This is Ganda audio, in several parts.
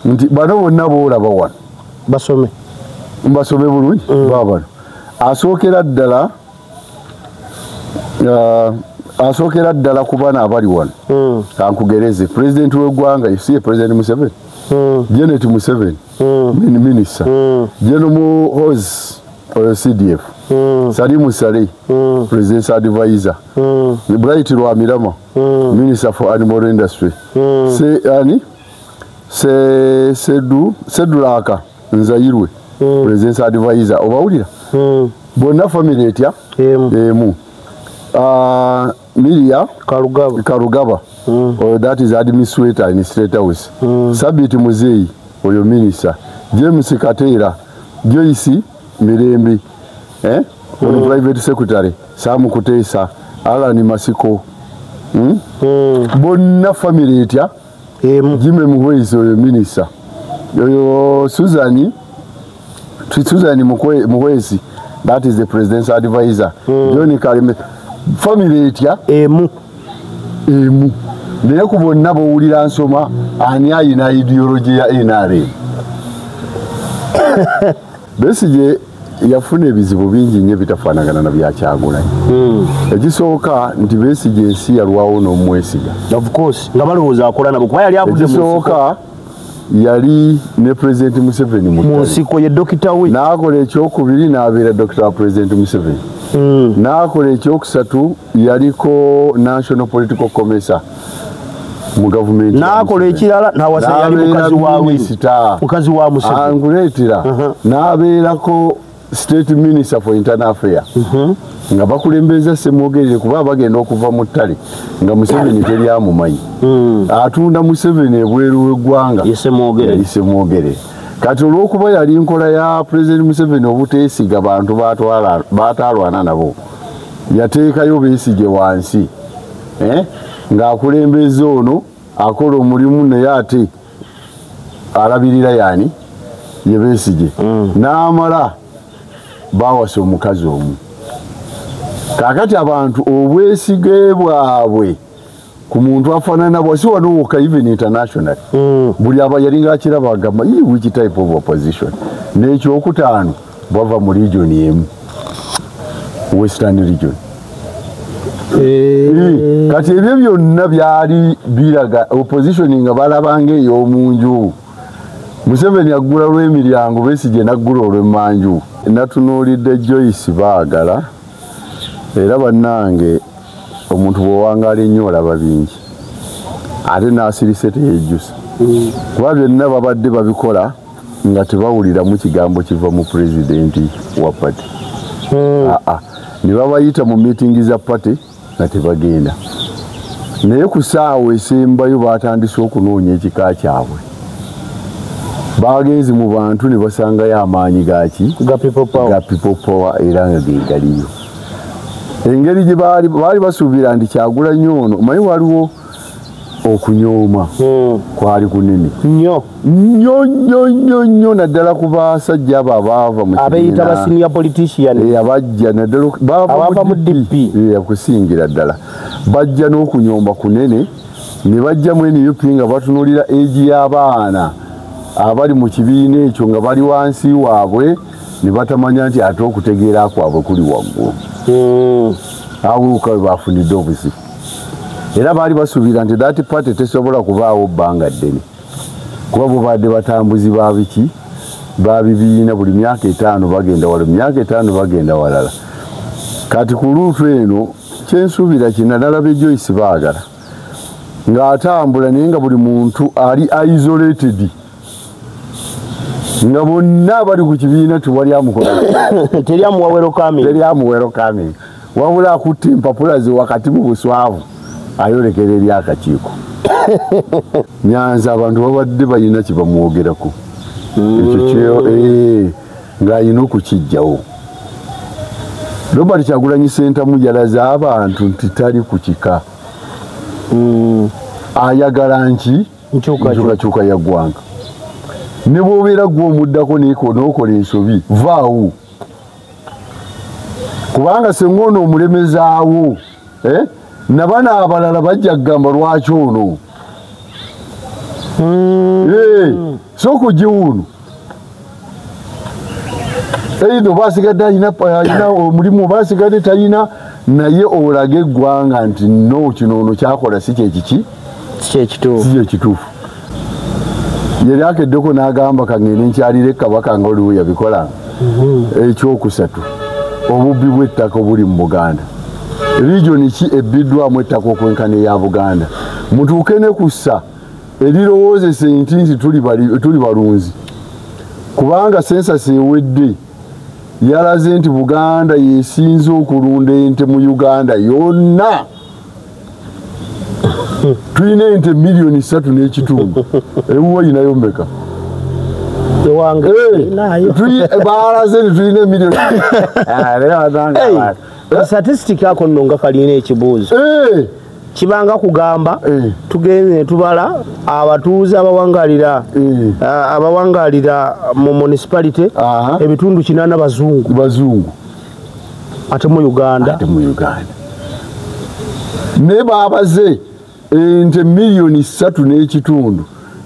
nti bano bonna boolaba wano basome mbasome bulungi baabano asookera ddala ku bana abali wano kankugereze president w'eggwanga ye president Museveni Janet Museveni minister General Muhoozi CDF Salimu Saleh president's advisor Bright Lwamirama minister for animal industry Sedulaka Nzayirwe president's advisor obawulira bonna family etya emu Milia Karugaba that is administrator in State House Sabit Muzeyi oyo minister James Katera Joyce Mirembe private secretary Sam Kutesa Alan Masiko bonna family etya Jimmy Muhwezi oyo minister oyo Susan Muhwezi that is the president's advisor John Kalime family etya emu naye ku bonna bowulira nsoma ani ayina ideology ya NRM Besigye yafuna ebizibu bingi nnyo bitafaanagana na bya Kyagulanyi ekisooka nti Besigye ensi yalwawo n'omwesiga of course nga balowooza akola nabo kuba yali avudde ekisooka yali ne president Museveni mu nsiko ye dokita we n'akola ekyokubiri n'abeera dokita wa president Museveni n'akola ekyokusatu yaliko national political commissar mu government n'akola ekirala n'awasa yali mukazi wa Museveni anguleetera n'abeerako state minister for internal affairs nga bakulembeza Ssemwogerere kuba bagenda okuva mu ttale nga Museveni teri amumanyi atunda Museveni ebweru w'eggwanga Ssemwogerere kati olw'okuba yali nkola ya president Museveni obuteesiga bantu baataalwana nabo yateekayo Besigye wansi ng'akulembeza ono akola omulimu naye ate alabirira yani ye Besigye n'amala bawasa omukazi omu kakati abantu obwesige bwabwe ku muntu afaanana bwasi wano wokka even international buli aba yalinga akiraba agamba which type of opposition n'ekyokutaano bwava mu region emu western region kati ebyo byonna byali biraga opposition nga balabanga ey'omunju Museveni aggula lw'emiryango Besigye n'aggula olw'emmanju natunuulidde Joyce baagala era bannange omuntu bw'owangaala ennyo olaba bingi ate n'asirise teyejjusa kuba byonna babadde babikola nga tebawuliramu kigambo kiva mu pulezidenti wa pati ne babayita mu miitingi za pati nga tebagenda naye ku ssaawa esembayo baatandise okunoonya ekika kyabwe bagenzi mu bantu ne basangayo amaanyi ga people power era nga gegaliyo engeri gye baali basuubira nti Kyagulanyi ono omanyi waliwo okunyooma kwali kunene nnyo naddala ku basajja abo abaava mu abeeyita ba senior politician abajja naddala abava mu DP okusingira ddala bajja n'okunyoomba kunene ne bajjamu NUP nga batunuulira egi y'abaana abali mu kibiina ekyo nga bali wansi waabwe ne batamanya nti ate okutegeera kwabwe kuli waggulu awuka we bafunidde obuzibu era baali basuubira nti that party tesobola kubaawo bbanga ddene kuba bubadde batambuzi ba biki ba bibiina buli myaka 5 bagenda wala myaka 5 bagenda walala kati ku luutu eno kyensuubira kina nalaba Joyce baagala ng'atambula naye nga buli muntu ali isolated nga bonna bali ku kibiina tewali amukola teri amuwero kamera wabula akutte empapula ze wakati mu buswavu ayolekera eri akakiiko Nyanza abantu babadde balina kye bamwogerako ekyo ng'alina okukijjawo Robert Kyagulanyi Ssentamu yalaza abantu nti tali ku kika ayagala nki nkyukakyuka ya ggwanga ne bw'obeera gw'omuddako n'okola ensobi vaawo kubanga senga ono omulemezaawo nabana abalala bajja kugamba lwaki ono so kujiwunu eino basigadde alina omulimu basigadde talina naye olage eggwanga nti no kino ono kyakola si kyekituufu yali akeddeko n'agamba kangende nkyalire kabaka nga oliwo yabikolanga ekyokusatu obubbi bw'ettaka obuli mu Buganda regioni ki ebbiddwamu ettaka okwenkana eya Buganda mutuuke ne kussa erirowoozesa nti tuli balunzi kubanga sensasi ewedde yalaze nti Buganda yesinze okulunda ente mu Uganda yonna tulina ente miliyoni 3.5 ewuwo yinayo mbeka balaze nti tulina miliyoni statistic yako nnonga kalina ekibuuzo kibanga kugamba tugende tubala abatuuze abawangalira mu municipality ebitundu 8 bazungu ate mu Uganda ne babaze ente miliyoni 3.5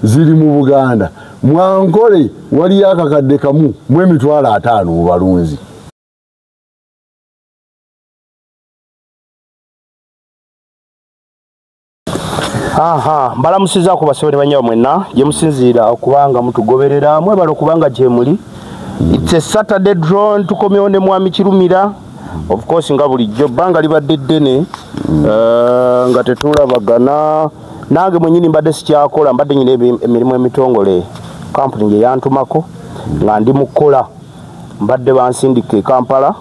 ziri mu Buganda mwankole wali akakadde kamu mu emitwalo 5 mu balunzi mbalamusiza ku basobole banyawa mwenna gye musinziira okubanga mutugoberera mwebale okubanga gye muli it's a Saturday drone tukomyewo ne mwami Kirumira of course nga bulijjo bbanga libadde ddene nga tetulabagana nange mwenyini mbadde sikyakola mbadde nyina emirimu emitongole kampuni gye yantumako nga ndi mukola mbadde bansindika e Kampala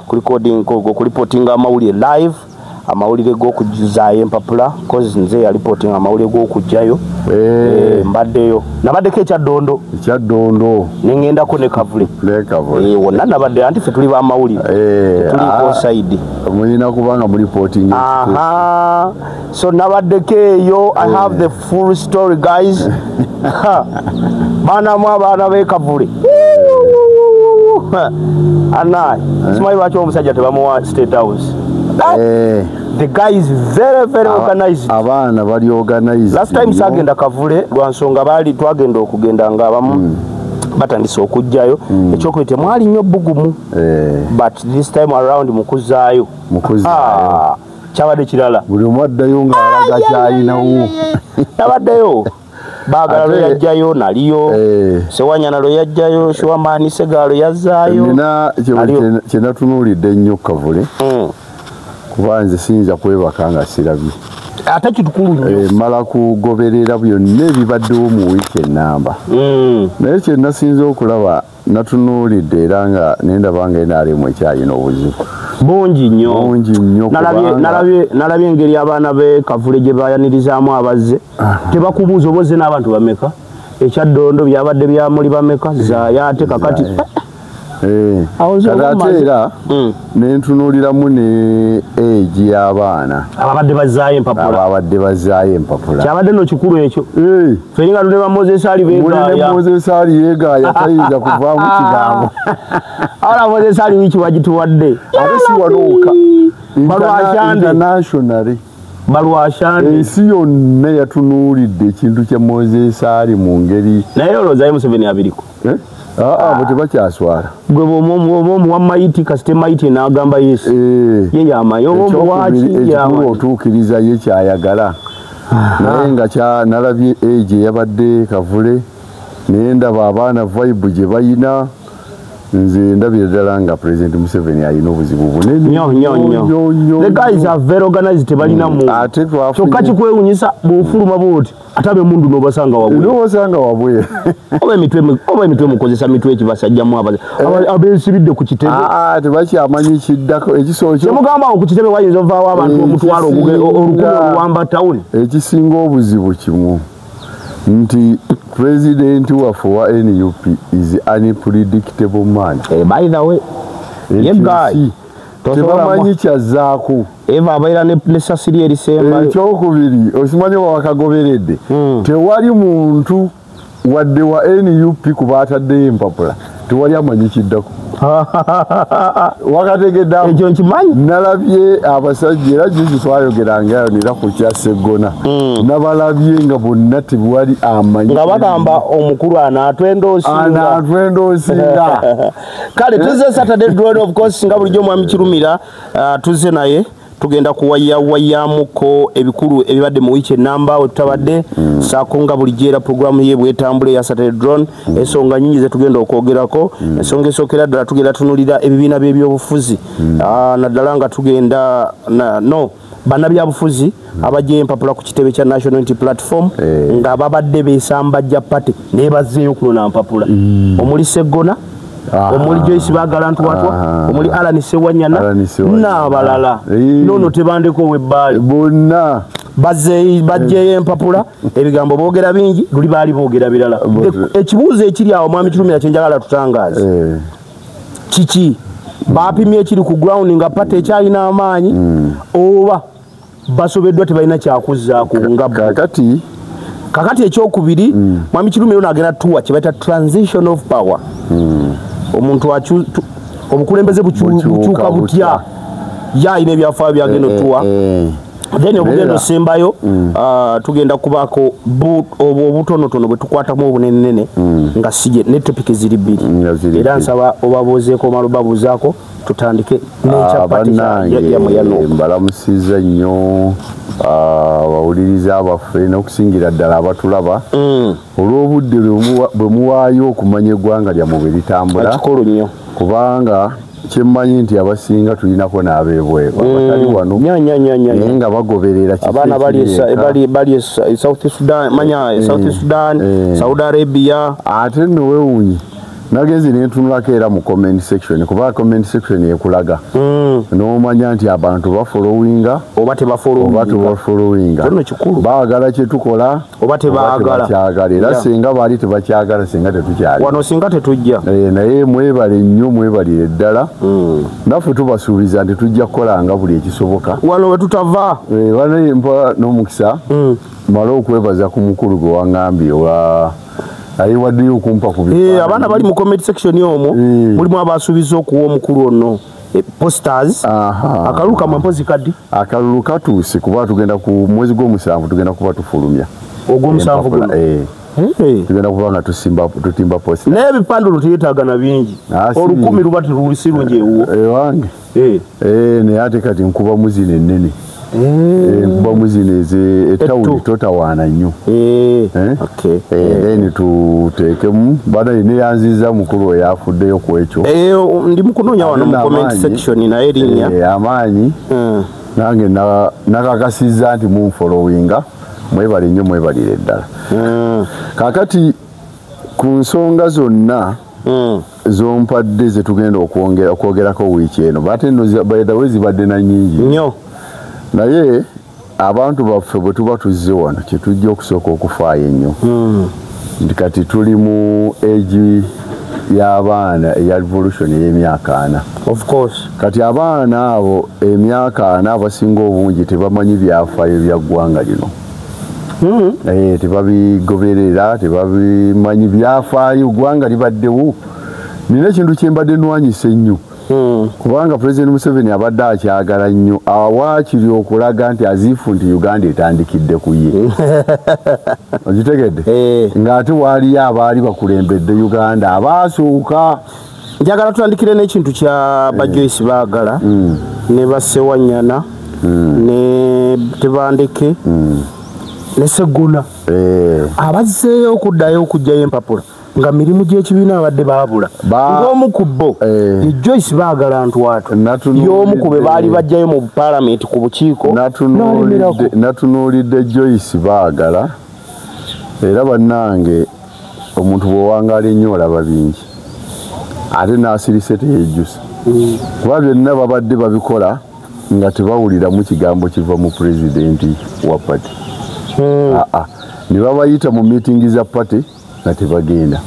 kulipotinga amawulire live amawulire g'okujjuzaayo empapula cause nze ya reporting amawulire g'okujjayo mbaddeyo nabaddeko ekyaddondo nengendako ne kavule wonna nabadde anti ffe tuli bamawulire tuliko side mulina kubanga mu reporting so nabaddeko eyo I have the full story guys abaana b'ekavule anayi simanyi lwaki omusajja tebamuwa State House. The guy is very organized. Abana bali organized. Last time sagenda kavule lwansonga bali twagenda okugenda nga abamu batandise okujjayo ekyokwete mwali nnyo bugumu but this time around mukuzaayo kyabadde kirala buli omu addayo nga alaga kyalinawo tabaddeyo baagala lwe yajjayo naliyo Sewanyana lwe yajjayo Shiwamani Segaalo yazzaayo nina kyenatunuulidde ennyo kavule kuba nze siyinza kwebaka nga sirabye ate kitukulu nnyo mala kugoberera byonna ebibaddewo mu wiiki ennamba naye kye nasinza okulaba natunuulidde era nga nendaba nga NRM ekyalina obuzibu bungi nnyo nalabye engeri abaana be Kavule gye bayanirizaamu abazze tebakubuuza obozze n'abantu bameka ekyaddondo byabadde byamuli bameka zaaya ate kakati ate era nentunuuliramu ne egi y'abaana ababadde bazaayo empapula kyabadde no kikulu ekyo ffe nga tuleba Moses Ali yeegaaya tayinza kuvaamu kigambo awala Moses Ali wiki wagituwadde ate si wanooka internationally balwashande ensi yonna yatunuulidde ekintu kya Moses Ali mu ngeri naye olowoozayo Museveni abiriko bwe bakyaswala gwe bw'omuwa mayiti kasite mayiti n'agamba Yesu ye yamanyi ekikulu otuukiriza ye kyayagala naye nga nalabye egi eyabadde Kavule naye ndaba abaana vibe gye bayina nze ndabye ddala nga President Museveni alina obuzibu bunene the guys are very organized tebalina mu kyokka kikwewunyisa bw'ofuluma bwoti atabe mundu n'obasanga wabwe oba emitwe mukozesa mitwe ekibasajjamu abeesibidde ku kitebe tebakyamanyi kiddako kyemugamba ku kitebe wayinza ovaawo abantu omutwalo olukumi oluwamba tawuni ekisinga obuzibu kimu nti president waffe wa NUP is unpredictable man by the way ye guy tebamanyi kyazzaako eva abaira ne sasiri erisemba ekyokubiri okimanyi wakagoberedde tewali muntu wadde wa NUP kuba ataddeyo empapula tewali amanyi kiddako wakategedde ekyo nkimanyi nalabye abasajja era juzi twayogeranga nera ku kyaseggona nabalabye nga bonna tebwali amanyi nga bagamba omukulu anaatwendoosinga kale tuzze Saturday drone of course nga bulijjo mwami Kirumira tuzze naye tugenda kuwayamuko ebikulu ebibadde mu wiiki enamba wetutabadde saako nga bulijjo era programu ye bwetambula ya Saturday drone ensonga nyingi zetugenda okwogerako ensonga esookera ddala tugenda tunulira ebibiina by'ebyobufuzi naddala nga tugenda bannabyabufuzi abajja empapula ku kitebe kya National Unity Platform nga babadde beesambajja pate naye bazzeeyo kunona mpapula omuli Seggona omuli Joyce Baagala Ntwatwa omuli Alan Sewanyana n'abalala nono tebandeko webbaali bonna bajjeyo empapula ebigambo boogera bingi luli baali boogera birala ekibuuzo ekiri awo mwami Kirumira kyenjagala tutangaaze kiki baapimye ekiri ku ground nga pate ekyalina amaanyi oba basobeddwa tebalina kyakuzzaako nga kakati ekyokubiri mwami Kirumira n'agenda tuwa kye bayita transition of power omuntu obukulembeze bukyuka butya yalina ebyafaayo byagenda otuwa then obugendo sembayo tugenda kubaako obutonotono bwe tukwatamu obunenenene nga sije ne topic ziri bbiri era nsaba obabuuzeeko omala obabuuzaako tutandike nekyapati yamuyano mbalamusiza nnyo abawuliriza abaffe n'okusingira ddala abatulaba olw'obudde bwe muwaayo okumanya eggwanga lyammwe bwe litambula kikulu nnyo kubanga kyemmanyi nti abasinga tulinako n'abeebweru abatali wano naye nga bagoberera abaana bali South Sudan manya South Sudan Saudi Arabia ate nno weewuunyi nagenzi nentunulako era mu comment section kuba comment section yekulaga n'omanya nti abantu bafollowinga oba tebafollowinga baagala kyetukola oba tebakyagala era singa baali tebakyagala singa tetukyali wano singa tetujja naye mwebale nnyo mwebalire ddala naffe tubasuubiza nti tujja kukolanga buli ekisoboka wano we tutava mpa n'omukisa mala okwebaza ku mukulu gwe waŋŋambye ayiwaddeyo okumpa ku abaana bali mu comment section omwo mulimu abasuubiza okuwa omukulu ono posters akalulu kamwe mpozi kaddi akalulu katuuse kuba tugenda ku mwezi gw'omusanvu tugenda kuba tufulumya ogw'omusanvu guno tugenda kuba nga tutimba posta naye ebipandulu tuyetaaga na bingi 10 luba tirulisi ewuwo ewange naye ate kati nkuba muzino ennene nkuba muzino etawuni totawaana nnyo then tuteekemu bana neyanziza mukulu oyo afuddeyo ku ekyo ndi mukunoonya wano mu comment section naye erinnya amaanyi nange nakakasizza nti munfollowinga mwebale nnyo mwebalire ddala kakati ku nsonga zonna zompadde zetugenda okwogerako wiiki eno bate eno bayadawe zibadde na nnyingi nnyo naye abantu baffe bwe tuba tuzze wano kyetujja okusooka okufaayo ennyo nti kati tuli mu egi y'abaana eya revolution ey'emyaka 4 of course kati abaana abo emyaka 4 abasinga obungi tebamanyi byafaayo bya ggwanga lino tebabigoberera tebabimanyi byafaayo ggwanga libaddewo nina ekintu kyembadde nwanyisa ennyo kubanga President Museveni abadde akyagala nnyo awaakiri okulaga nti aziifu nti Uganda etandikidde ku ye ogitegedde ng'ate waaliyo abaali bakulembedde Uganda abaasooka njagala tutandikire n'ekintu kya Joyce Baagala ne Sewanyana ne Tebandeke ne Seggona abazzeeyo okuddayo okugyayo empapula nga mirimu gy'ekibiina abadde baabula ng'omu ku bo ye Joyce Baagala Ntwatwa y'omu ku be baali bajjayo mu paalamenti ku bukiiko natunuulidde Joyce Baagala era bannange omuntu bw'owangaala ennyo olaba bingi ate n'asirise teyejjusa kuba byonna babadde babikola nga tebawuliramu kigambo kiva mu pulezidenti wa pati ne babayita mu miitingi za pati nga tebagenda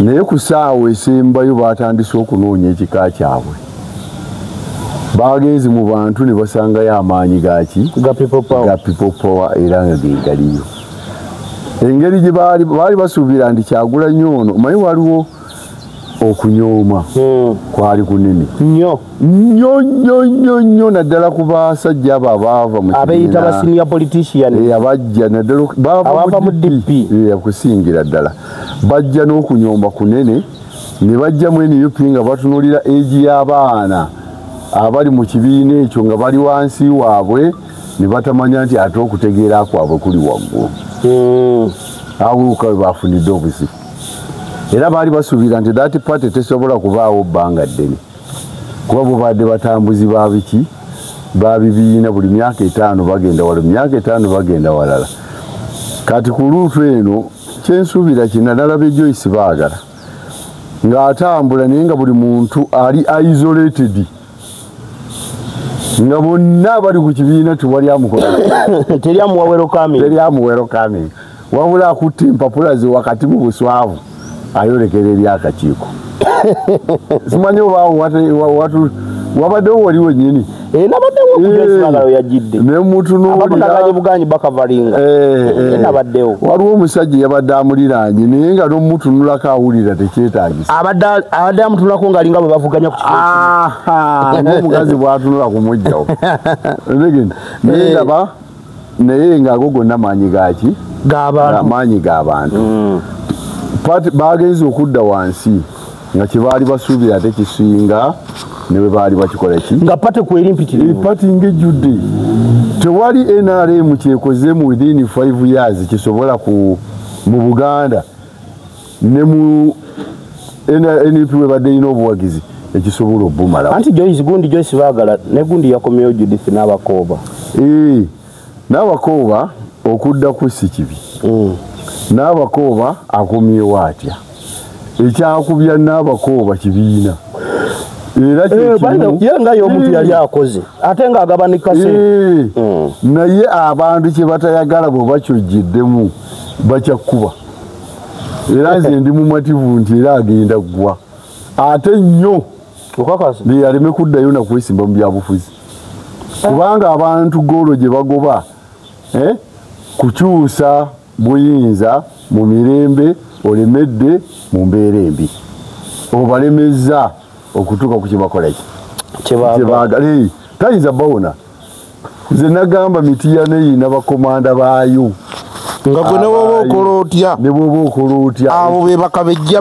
naye ku ssaawa esembayo batandise okunoonya ekika kyabwe bagenzi mu bantu ne basangayo amaanyi gaki ga people power era nga gegaliyo engeri gye baali basuubira nti Kyagulanyi ono omanyi waliwo okunyooma kwali kunene nnyo naddala ku basajja abo abaava mu abeyita ba senior politician abajja naddala abava mu DP okusingira ddala bajja n'okunyoomba kunene ne bajjamu NUP nga batunuulira egi y'abaana abali mu kibiina ekyo nga bali wansi waabwe ne batamanya nti ate okutegeera kwabwe kuli waggulu awuuka we bafunidde obuzibu era baali basuubira nti that party tesobola kubaawo bbanga ddene kuba bubadde batambuzi ba biki ba bibiina buli myaka 5 bagenda wala myaka 5 bagenda walala kati ku luutu eno kyensuubira kina nalabe Joyce baagala ng'atambula naye nga buli muntu ali isolated nga bonna bali ku kibiina tewali amukola teri amuwa welcoming wabula akutte empapula ze wakati mu buswavu ayolekera eri akakiiko simanyi obaawo wabaddewo wali wennyini waliwo omusajja yabadde amuliraanye naye nga n'omutunulako awulira tekyetagisa abadde amutunulako ngaalinga bwe bavuganya ku ng'omukazi bw'atunula kumugjawo naye ndaba naye ng'ago gonna maanyi gaki maanyi g'abantu bagenze okudda wansi nga kyebaali basuubira ate kisinga ne bwe baali bakikola ki nga pate kweri mpitirivu pati ng'ejjudde tewali NRM kyekozeemu within 5 years kisobola mu Buganda ne mu NUP we badde ina obuwagizi ekisobola obumala anti Joyce baagala ne gundi yakomyeyo Judith n'abakooba n'abakooba okudda ku si kibi n'abakooba akomyewo atya ekyakubya n'abakooba kibiina era yenga y'omuntu yali akoze ate ng'agabanika naye abantu kye batayagala bwe bakyojjeddemu bakyakkuba era nze ndi mumativu nti era agenda ggwa ate nnyo aleme kuddayo nakwesimba mu byabufuzi kubanga abantu golo gye bagoba kukyusa buyinza mu mirembe olemedde mu mbeera embi obalemeza okutuuka ku kyebakolaki kyebaagala tayinza bawona nze nagamba mitiya neyina bakomanda baayo nga gwe nebwoba okola otya ne bwoba okola otya abo be bakabejja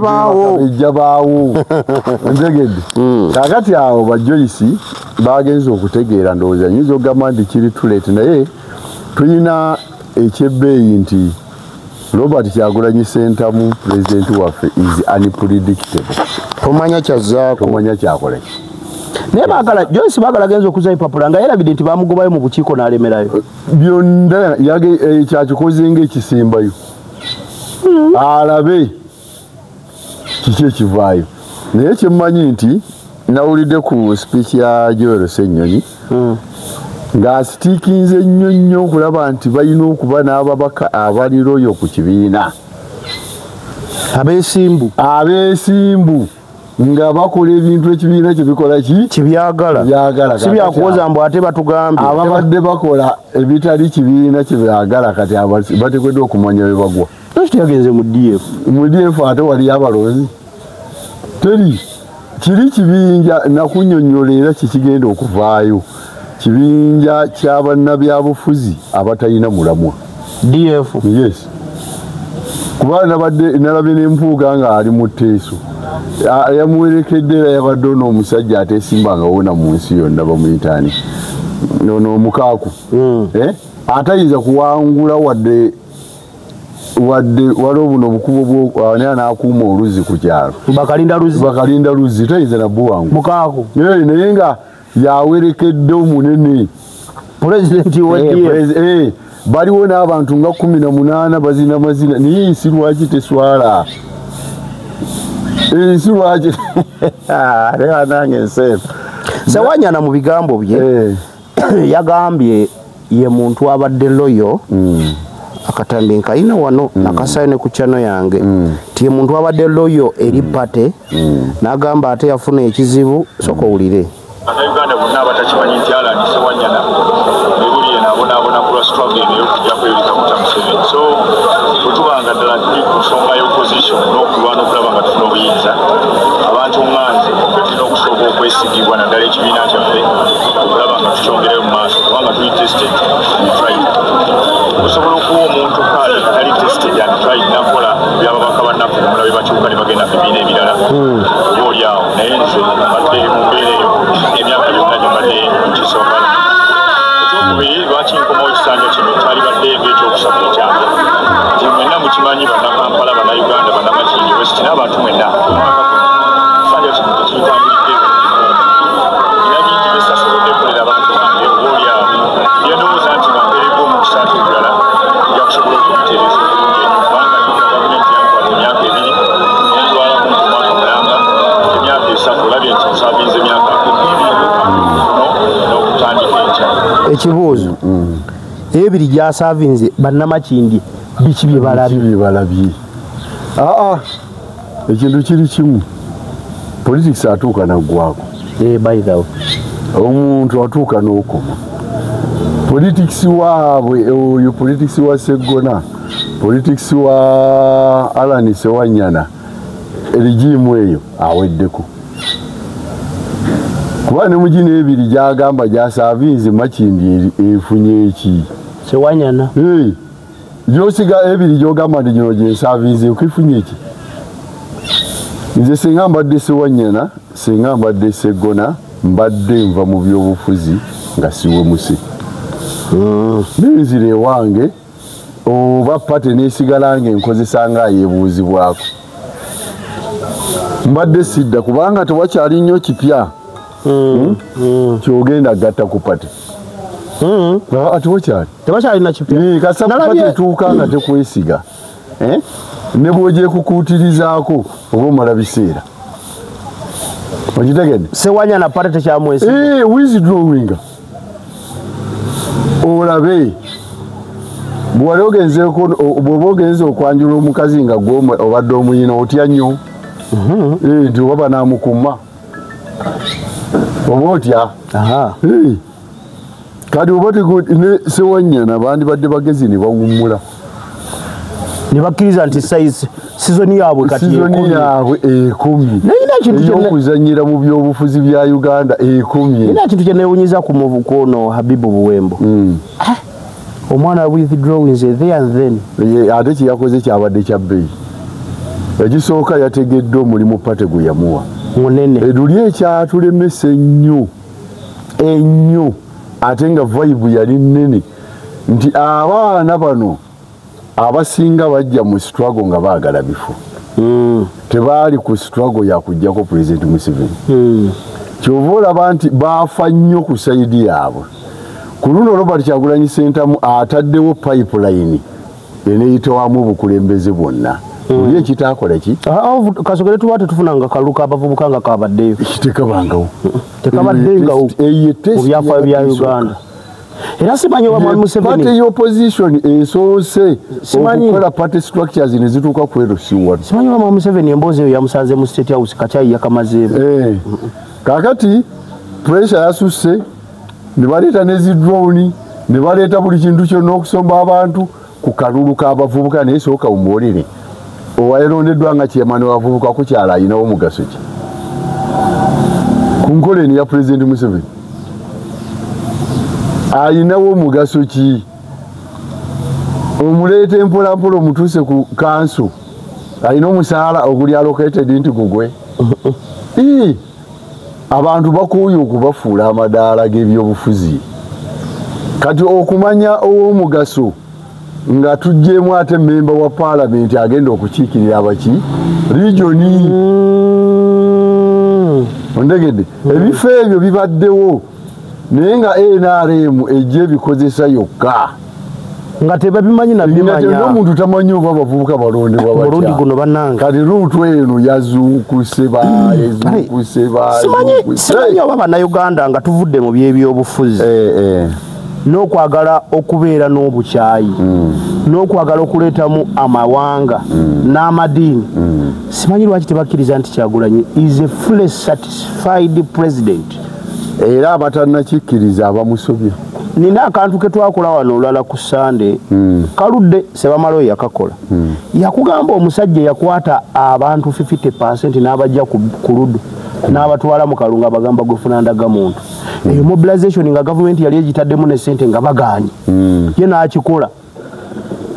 baawo ntegedde kakati awo ba Joyce bagenze okutegeera ndowooza nyinza okugamba nti kiri tulete naye tulina ekyebbeeyi nti Robert Kyagulanyi Ssentamu pulezidenti waffe is unpredictable tomanya kyazaako tomanya kyakola naye baagala Joyce baagala genza okuza empapula nga yerabidde nti bamugobayo mu bukiiko n'alemerayo byonna kyakikoze ng'ekisembayo alabe kiki ekivaayo naye kyemmanyi nti nawulidde ku speech ya Joel Ssennyonyi ng'asitiikinze nnyo okulaba nti balina okuba n'ababaka abali loyo ku kibiina abeesimbu nga bakola ebintu ekibiina kyebikola kibyagala si byakuwoza mbu ate batugambye ababadde bakola ebitali kibiina kyebyagala kati bateekeddwa okumanya bye bagwa yagenze mu DF ate waliyo abalonzi teri kiri kibinja nakunnyonnyola era kikigenda okuvaayo kibinja ky'abannabyabufuzi abatalina mulamwa DF yes kuba nalabye n'empuuga nga ali mu Teeso yamuwerekedde era yabadde n'omusajja ateesimbanga wona mu nsi yonna bamuyitaani n'omukaaku atayinza kuwangula wadde waliwo buno obukubo ani anaakuuma oluzzi ku kyalo bakalinda luzzi tayinza nabuwangu mukaaku naye nga yawerekedde omunene pulezidenti baliwo n'abantu nga 18 bazina mazina naye ensi lwaki teswala ensi lwaki era nange nseefu Sewanyana mu bigambo bye yagambye ye muntu abadde loyo akatambi nkaina wano nakasayine ku channel yange tiye muntu abadde loyo eri pate nagamba ate yafuna ekizibu soko ulire Uganda bonna batakimanyi nti Alan Sewanyana ebuli abona kula struggle eyo kujja kweyita ku Museveni so kutubanga ddala tuli ku nsonga y'opposition n'okulwana okulaba nga tufuna obuyinza na bibiina ebirala oli awo naye nze mbadde mu mbeera eyo emyaka yonna gyembadde nkisooka ekyokubiri lwaki nkomawo ekisanja kino kyalibadde ng'ekyokusatu ekyange nti mwenna mukimanyi bannakampala bannayuganda bannamakindi west n'abantu mwenna ekisanja kino tekiyitambulidde era bingi byesasobodde kukolera abantu bange oli awo yendowooza nti bampeereko omukisa ate obulala nja kusobola okubitereeza obulungi ennyo kubanga gavumenti yankwata emyaka ebiri nentwalamu mu mwaka mulanga emyaka esatu olabye nti nsavinze emyaka n'okutandika enkya ekibuuzo ebiri gyasavinze bannamakindi biki bye balabye ekintu kiri kimu politics atuuka naggwako by the way omuntu atuuka n'okoma politics waabwe oyo politics wa Sseggona politics wa Alani Ssewanyana erigimu eyo aweddeko kuba ne mugina ebiri gyagamba gyasavinze Makindi efunye eki Ssewanyana gyosiga ebiri gyogamba nti gino gyensavinze okifunye eki nze singa mbadde Ssewanyana singa mbadde Sseggona mbadde nva mu byobufuzi nga siwe muse nenzire wange oba pate nesigala ng'enkozesa nga yebuuzibwako mbadde sidda kubanga tewakyali nnyo kipya kyogenda gatta ku pate tewakyali na kipya kasaba pate etuuka nga tekwesiga ne bw'ogyekukuutirizaako oba omala biseera okitegedde Ssewanyana pate tekyamwesi withdrawing olabe bw'oba ogenze okwanjula omukazi nga gwe obadde omuyina otya nnyo nti oba banamukuma oba otya kati oba ne Ssewanyana bandibadde bagezi ne bawummula ne bakkiriza nti sizoni yaabwe kati ekumi ey'okuzannyira mu byobufuzi bya Uganda ekumi era kintu kye neewunyiza ku muvukono Habibu Buwembo omwana withdrawings there and then ate kyeyakoze kyabadde kya bbeeyi ekisooka yategedde omulimu pate gwe yamuwa munene eduli ekyatulemesa ennyo ate nga vibe yali nnene nti abaana bano abasinga bajja mu struggle nga baagala bifo tebaali ku struggle yakujjako President Museveni kyova olaba nti baafa nnyo ku sayidi yaabwe ku luno Robert Kyagulanyi Ssentamu ataddewo pipeline eneeyitawamu obukulembeze bwonna oli ekitaakola ki kasogere tuba tetufunanga kaluka abavubuka nga kabaddeyo tekabaddengawo mu byafaayo bya Uganda era simanyi oba Mwami Museveni party opposition esoose okukola party structures ne zituuka ku erosiwa simanyi oba Mwami Museveni emboozi eyo yamusanze mu State House Kacaayi yakamazeemu kaakati pressure yasusse ne baleeta ne zidrowni ne baleeta buli kintu kyonna okusomba abantu ku kalulu k'abavubuka naye sooka umuwolere owayalondeddwa nga chairman w'abavubuka kukyala ayinawo mugaso ki ku nkola eno ya President Museveni ayinawo mugaso ki omuleeta empolampola omutuuse ku kanso alina omusaala oguli allocated nti gugwe abantu bakuuye okubafuula amadaala g'ebyobufuzi kati okumanya ow'omugaso nga tujjeemu ate memba wa parliament agenda okukiikirira abaki regioni ondegedde ebifo ebyo bibaddewo naye nga NRM ejja ebikozesa yokka nga tebabimanyi nabimanya omuntu tamanyi oba abavubuka balondebwa batya guno bannange kati ruutu eno yazuukuse simanyi oba bannayuganda nga tuvudde mu byebyobufuzi n'okwagala okubeera n'obukyayi n'okwagala okuleetamu amawanga n'amadiini simanyi lwaki tebakkiriza nti Kyagulanyi is a fully satisfied president era abatannakikkiriza abamusobya nina akantu ke twakola wano olala ku Sande kaludde Sebamala oyo yakakola yakugamba omusajja yakwata abantu 50% n'abajja ku ludu n'abatwala mu kalunga abagamba gwefuna ndagamuntu eyo mobilization nga government yali egitaddemu ne sente nga baganye ye n'akikola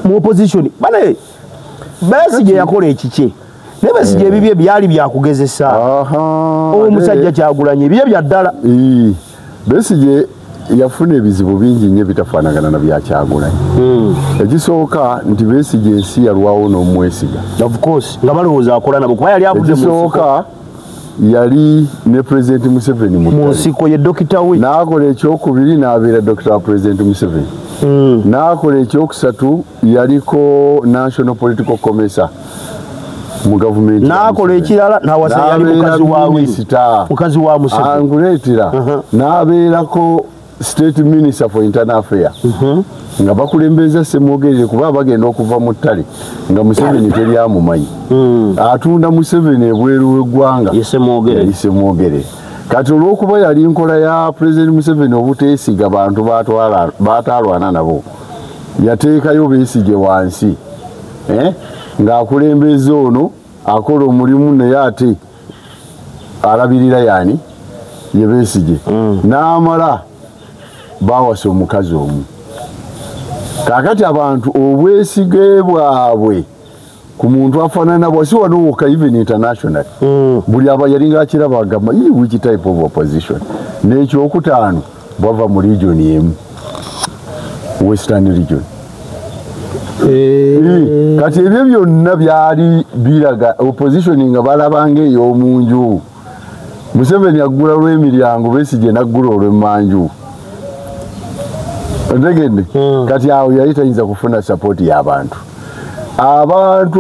mu opposition bane Besigye yakola ekike Besigye ebibye byali byakugezesa omusajja Kyagulanyi ebibye bya ddala Besigye yafuna ebizibu bingi nnyo bitafaanagana na bya Kyagulanyi ekisooka nti Besigye ensi yalwawo n'omwesiga of course nga balowooza akola nabo kuba yali avudde ekisooka yali ne President Museveni mu nsiko ye dokita we n'akola ekyokubiri n'abeera dokita wa President Museveni n'akola ekyokusatu yaliko National Political Commissar mu gavumenti n'akola ekirala n'awasa yali mukazi wa Museveni anguleetera n'abeerako State Minister for Internal Affairs nga bakulembeza Ssemwogerere kuba bagenda okuva mu ttale nga Museveni teri amumanyi atunda Museveni ebweru w'eggwanga Ssemwogerere kati olw'okuba yali nkola ya President Museveni obuteesiga bantu baataalwana nabo yateekayo Besigye wansi ng'akulembeza ono akola omulimu naye ate alabirira yaani ye Besigye n'amala bawasa omukazi omu kakati abantu obwesige bwabwe ku muntu afaanana bwasi wano wokka even international buli aba yalinga akiraba agamba which type of opposition n'ekyokutaano bwava mu region emu Western region kati ebyo byonna byali biraga opposition nga balabanga ey'omunju Museveni aggula lw'emiryango Besigye n'aggula olw'emmanju ndegende kati awo yali tayinza kufuna support y'abantu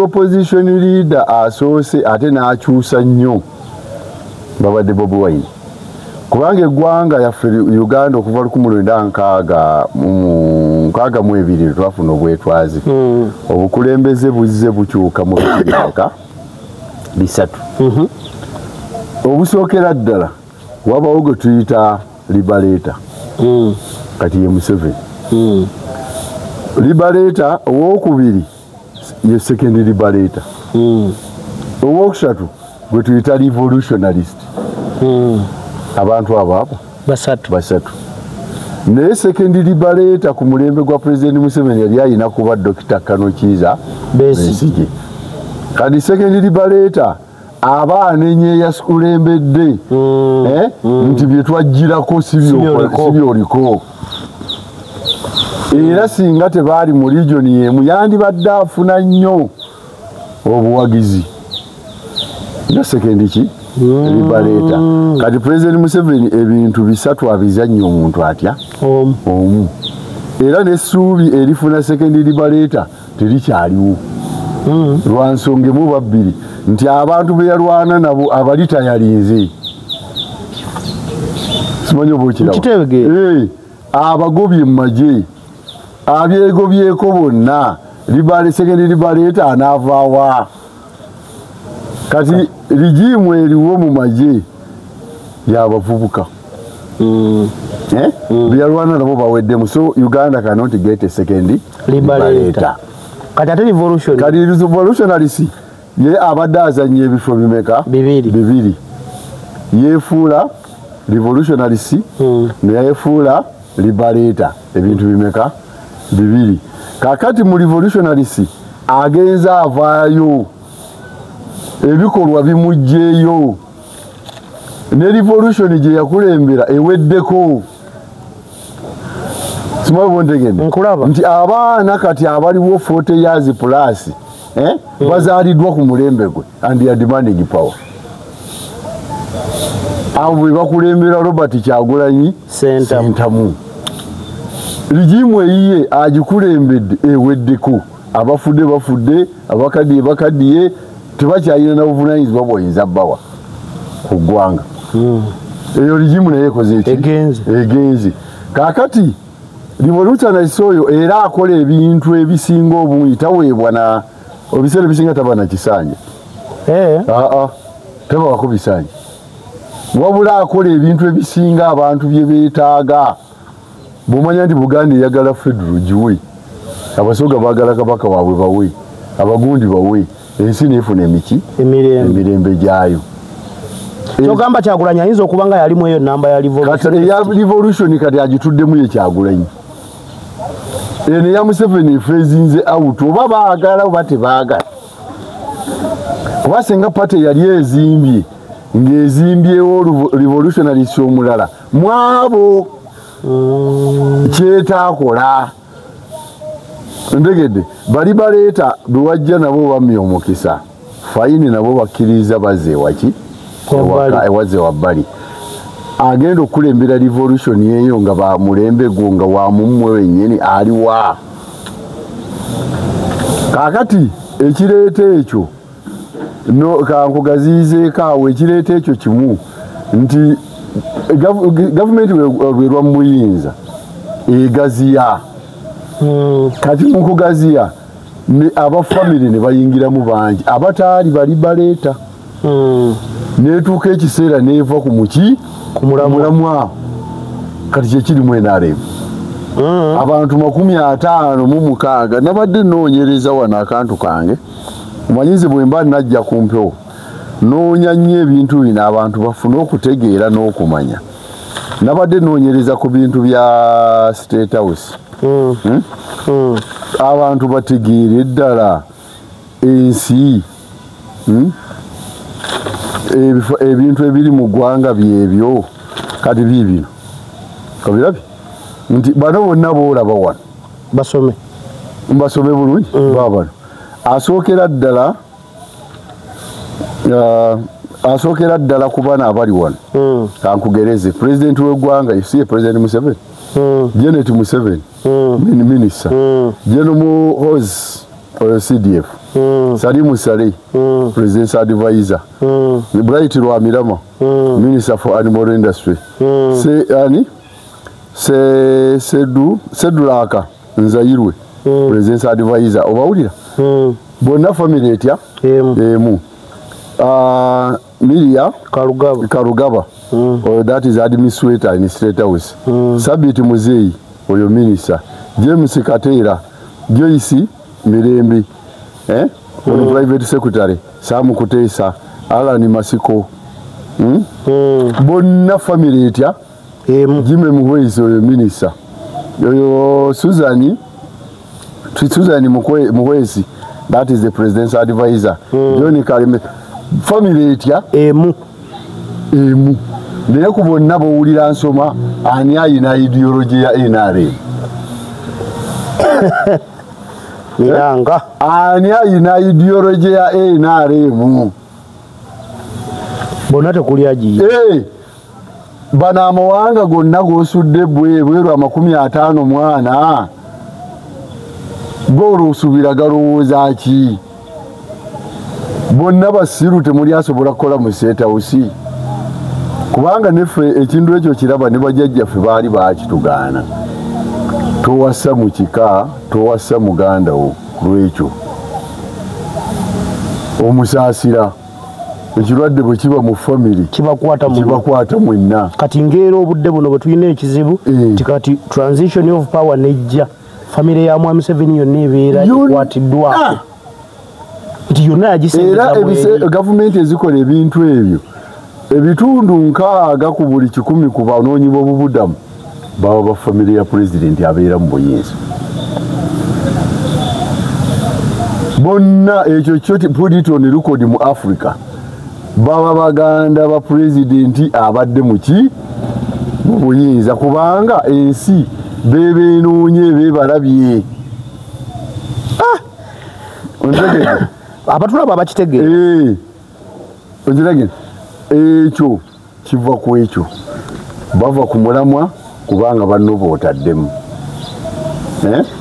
opposition leader asoose ate n'akyusa nnyo babadde Bobi Wine kubanga eggwanga yaffe Uganda okuva 1962 twafuna obwetwazi obukulembeze buzze bukyuka mu biaka bisatu obusookera ddala wabawo gwe tuyita Liberator kati ye Museveni Liberator owokubiri ye second Liberator owokusatu gwe tuyita Revolutionalist abantu abo basatu naye second Liberator ku mulembe gwa President Museveni yali ayina kuba Dr. Kanokiiza Besigye kati second Liberator abaana enyeeya sikulembedde nti bye twajjirako sibyoliko era singa tebaali mu region yemu yandibadde afuna nnyo obuwagizi nga second ki Liberator kati President Museveni ebintu bisatu abizannyo omuntu atya omu era n'essuubi erifuna second Liberator terikyaliwo lwansonga emu babbiri nti abantu be yalwana nabo abali tayalinze simanyi oba okiraba abagobye mu magye abyegobyeko bonna second Liberator anaavaawa kati rigimu eriwo mu magye yabavubuka byalwana nabo baweddemu so Uganda cannot get a second Liberator kati ate revolutionalist ye abadde azannya ebifo bimeka bibiri yeefuula revolutionalist neyefuula Liberator ebintu bimeka bibiri kakati mu revolutionalist agenza avaayo ebikolwa bimugjeeyo ne revolution gye yakulembera eweddeko simabontegende nti abaana kati abaliwo 40 years plus bazaaliddwa ku mulembe gwe and ya demanding power abo bwe bakulembera Robert Kyagulanyi sentamu rigimu eyiye agikulembedde eweddeko abafudde bafudde abakaddiye tebakyalina na buvunaanyizibwa bwoyinza bbawa ku ggwanga eyo rigimu naye ekoze eki egenze kakati revolutionalist oyo era akola ebintu ebisinga obungi taweebwa na obiseera ebisinga taba na kisanja tabawako bisanja wabula akola ebintu ebisinga abantu bye beetaaga bw'omanya nti Buganda eyagala federal giwe abasoga baagala kabaka waabwe bawe abagundi bawe ensi neefuna emirembe gyayo kyogamba Kyagulanyi ayinza okuba nga yalimu eyo namba ya revolution kati agituddemu ye Kyagulanyi eno ya Museveni efeezinze out oba baagala oba tebaagala kuba singa pate yali ezimbye ng'ezimbyewo revolutionaries omulala mwabo kyetaakola ntegedde bali baleeta bewajja nabo bamya omukisa fayini nabo bakkiriza bazze waki ewazze wabbali agenda okulembera revolution yeyo nga bamulembe gwo nga wamumwe wennyini aliwa kakati ekireeta ekyo kankugaziizeeko awo ekireeta ekyo kimu nti gavumenti lwe lwa muyinza egaziya kati mukugaziya abafamire ne bayingiramu bangi abataali bali baleeta netuuka ekiseera neeva ku muki ku mulamwa kati kyekirimu NRM abantu 56 nabadde noonyereza wano akantu kange omanyize bwe mba najja ku mpewo noonya nnyo ebintu bino abantu bafune okutegeera n'okumanya nabadde noonyereza ku bintu bya State House abantu bategeere ddala ensi ebintu ebiri mu ggwanga byebyo kati biibino kabirabye nti bano bonna boolaba wano mbasome bulungi babano asookera ddala ku bana abali wano kankugereze pulezidenti w'eggwanga ye pulezidenti Museveni Janet Museveni minisita General Muhoozi CDF Salimu Saleh President's Advisor Bright Lwamirama Minister for Animal Industry Sedulaka Nzayirwe President's Advisor obawulira bonna family etya emu Miria Karugaba that is administrator in State House Sabit Muzeyi oyo minister James Katera Joyce Mirembe private secretary Sam Kutesa Alan Masiko bonna family etya Jimmy Muhwezi oyo minister oyo Susan Muhwezi that is the president's advisor John Kalime family etya emu naye ku bonna bowulira nsoma ani ayina ideology ya NRM Yanga ani ayina ideology ya NRM bonna tekuli agiye bana amawanga gonna gosudde bweru 50 mwana goro usubira galowooza ki bonna basiru temuli asobola kukola mu State House kubanga nefe ekintu ekyo kiraba ne bajjajjaffe baali baakitugaana towassa mu kika towassa muganda wo lwekyo omusaasira ekirwadde bwe kiba mu family kibakwata mwenna kati ngeera obudde buno bwe tulina ekizibu tikati transition of power nejja family ya Mwami Museveni yonna ebeera ekwatiddwa nti yonna yagisengeza era gavumenti ezikola ebintu ebyo ebitundu 6 ku buli 10 ku banoonyi b'obubudamu baba ba family ya president abeera mu buyinza bonna ekyo kyo put it on record mu Africa baba baganda ba president abadde muki mu buyinza kubanga ensi bebenoonye bebalabye ontegedde abatulaba bakitegeera ontegedde ekyo kiva ku ekyo bava ku mulamwa kubanga banno bootaddemu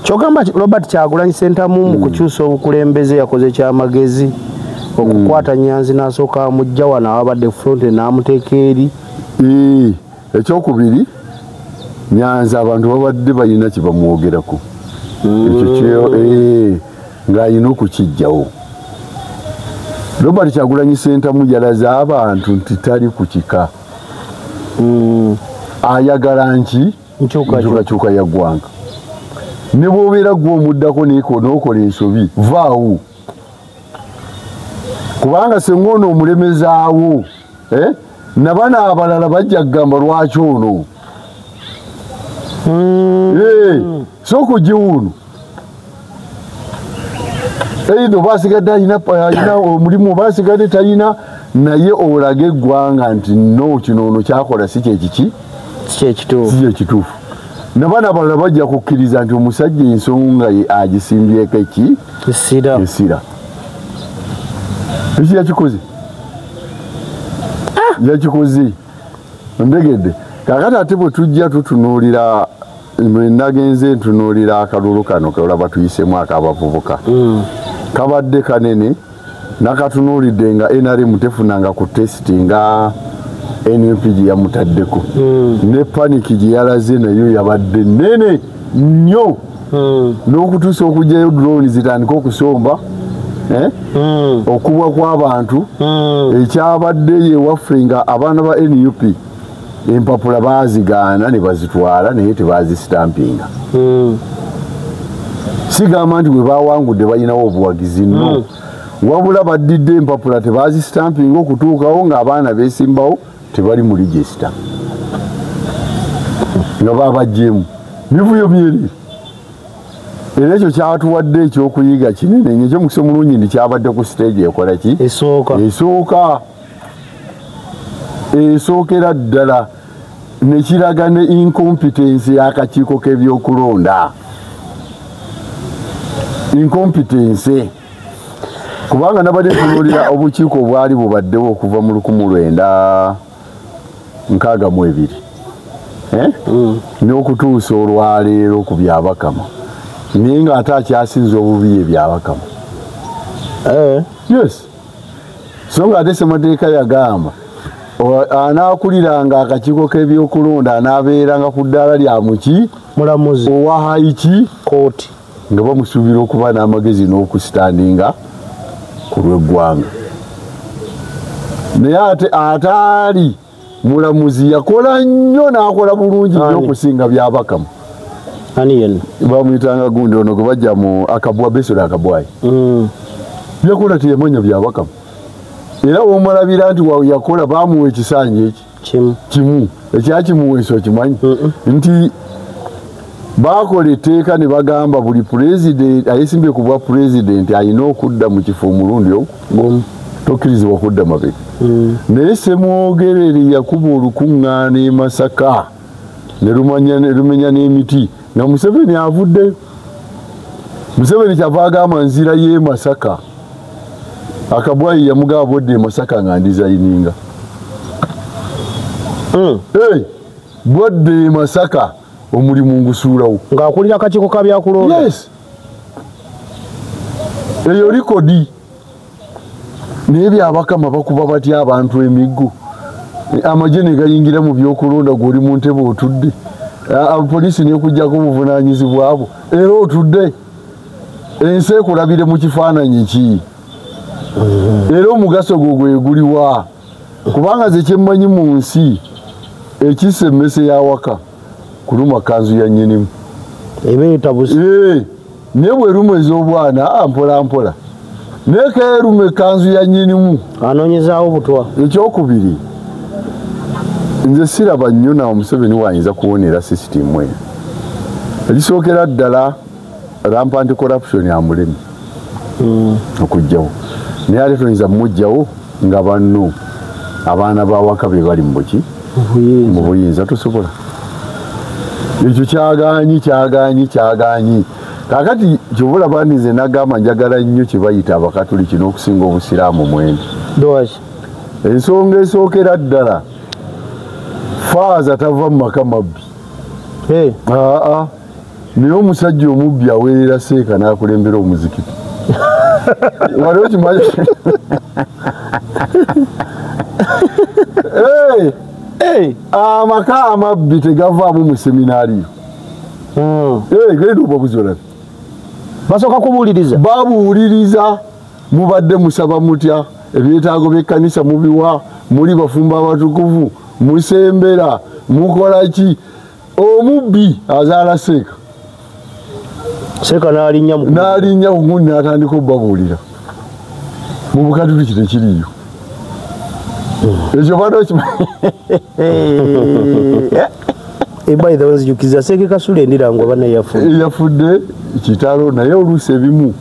kyogamba Robert Kyagulanyi Ssentamu mu kukyusa obukulembeze yakoze kyamagezi okukwata Nyanzi n'asooka amujja wano abadde front n'amuteeka eri ekyokubiri Nyanzi abantu babadde balina kye bamwogerako ekyo ng'alina okukijjawo Robert Kyagulanyi Ssentamu yalaze abantu nti tali ku kika ayagala nki nkyukakyuka ya ggwanga ne bw'obeera gw'omuddako n'okola ensobi vaawo kubanga senga ono omulemezaawo nabana abalala bajja kugamba lwaki ono so kugiwuno Eido basigadde alina omulimu basigadde talina naye olage eggwanga nti no kino ono kyakola si kyekituufu nabaana abalala bajja kukkiriza nti omusajja ensonga agisimbyeko esira eki yakikoze ndegedde kakati ate bwe tujja tutunuulira nagenze ntunuulira akalulu kano keolaba tuyisemu akabavubuka kabadde kanene nakatunuulidde nga NRM tefunanga ku tesiti nga NUP gye yamutaddeko ne paniki gye yalaze nayo yabadde nene nnyo n'okutuusa okugyayo drone zitandika okusomba okubwa kw'abantu ekyabadde yewaffe nga abaana ba NUP empapula bazigaana ne bazitwala naye tebazisitampinga sigamba nti bwe bawangudde balinawo obuwagizi no wabula baddidde empapula tebazisitampinga okutuukawo ng'abaana beesimbawo tebali mu regisita nga babajjeemu mivuyo myeri era ekyo kyatuwadde ekyokuyiga kinene nyo kyomukisa omulungi ndi kyabadde ku stage ekola ki esookera ddala nekiraga ne incompetence y'akakiiko k'ebyokulonda incompetence kubanga nabadde tunuulira obukiiko obwali bubaddewo okuva mu 1962 n'okutuusa olwaleero ku byabakama naye ng'ate akyasinza obubi ebyabakama yes so ng'ate Ssemateeka yagamba anaakuliranga akakiiko k'ebyokulonda anaabeeranga ku ddaala lya muki mulamuzi owa haiki kooti nga bamusuubira okuba n'amagezi n'okusitandinga ku lw'eggwanga naye ate ataali mulamuzi yakola nnyo n'akola bulungi nnyo okusinga byabakamu bamuyitanga gundi ono gwe bajja mu akabwa Besero akabwayi byakola teyamanya byabakamu era womulabira nti yakola bamuwa ekisanja eki kimu ekyakimuweesa okimanyi nti bakola etteeka ne bagamba buli pulezidenti ayesimbye ku bwa pulezidenti alina okudda mu kifo omulundi ogumu tokkirizibwa kudda mabega naye Ssemwogerere yakuba olukuŋŋaana e Masaka ne lumenya n'emiti nga Museveni avudde Museveni kyava agamba nzira y'e Masaka akabwayi yamugaba bodde e Masaka nga ndizayininga bodde e Masaka omulimu ngusuulawo ng'akulira akakiiko ka byakulonda eyo likodi naye byabakama bakuba batya abantu emiggo amagye ne gayingira mu byokulonda gw'oli mu ntebe otudde poliisi nekujjako obuvunaanyizibwa abo era otudde ensi ekulabire mu kifaananyi ki era omugaso gwo gweguliwa kubanga ze kyemmanyi mu nsi ekissa emmese y'awaka kuluma kanzu ya nnyinimu naye bweruma ez'obwana mpola mpola naye keeruma ekanzu ya nnyinimu anoonyezaawo butwa ekyokubiri nze siraba nnyo nawe Museveni wayinza kuwonera sisitimu eyo erisookera ddala rampant corruption amulemi okugjawo naye ate toyinza mumugjawo nga banno abaana bawaka be bali mu buyinza tosobola ekyo kyaganyi kakati kyobola bandi nze nagamba njagala nnyo kyebayita abakatuliki n'okusinga obusiraamu mwene ensonga esookera ddala faaza tava mu maka mabbi naye omusajja omubbi aweerera seeka n'akulembera omuzikiti waliwo kimanyi amaka amabbi tegavaamu mu seminaariyo genda obabuzi olabe basooka kubuuliriza babuuliriza mubadde musaba mutya ebyetaago by'ekkanisa mubiwa muli bafumba abatukuvu musembera mukola ki omubbi azaala seeka n'alinnya kugundi n'atandika obbabuulira mu bukatuliki tekiriyo ekyo bado ebayizabanzijukiza Seeke Kasule Ndirangwa bana yafudde kitalo naye oluusi ebimu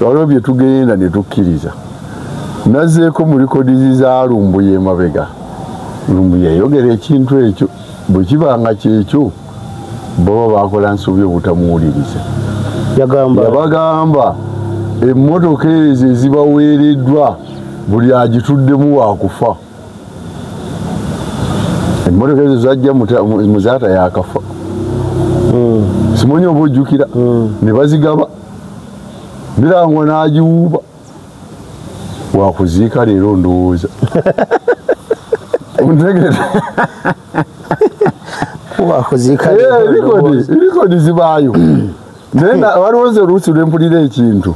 waliwo bye tugenda ne tukkiriza nazzeeko mu likodizi za Lumbuye emabega Lumbuye yayogera ekintu ekyo bwe kibanga kyekyo baba bakola nsobi obutamuwuliriza yabagamba emmotoka ezo ezibaweereddwa buli agituddemu waakufa emmotoka ezo zajja muzaata yakafa simanyi oba ojjukira ne bazigaba birangwa n'agiwuuba wakuziika leero ndowooza ontegere likodi zibaayo naye waliwo nze oluusi lwempulira ekintu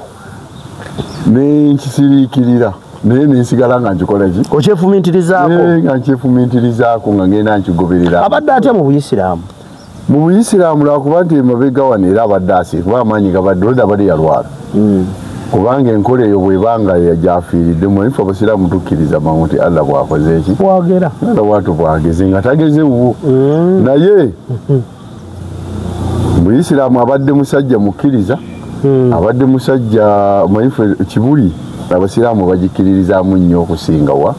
nenkisiriikirira naye nensigala nga nkikolaki nga nkyefumintirizaako nga ngenda nkigoberera abadde atya mu Buyisiraamu mu Buyisiraamu lwakuba nti emabega wano era abadde asiikuba amaanyi gabadde olda bali yalwala kubanga enkola eyo bwebanga yajafiiriddemu ife abasiraamu tukkiriza mangu nti Allah bwakoze eki bwagera Allah bwatu bwageze nga tageze wo naye Buyisiraamu abadde musajja mukkiriza abadde musajja maife kibuli abasiraamu bagikkiririzaamu nnyo okusinga wa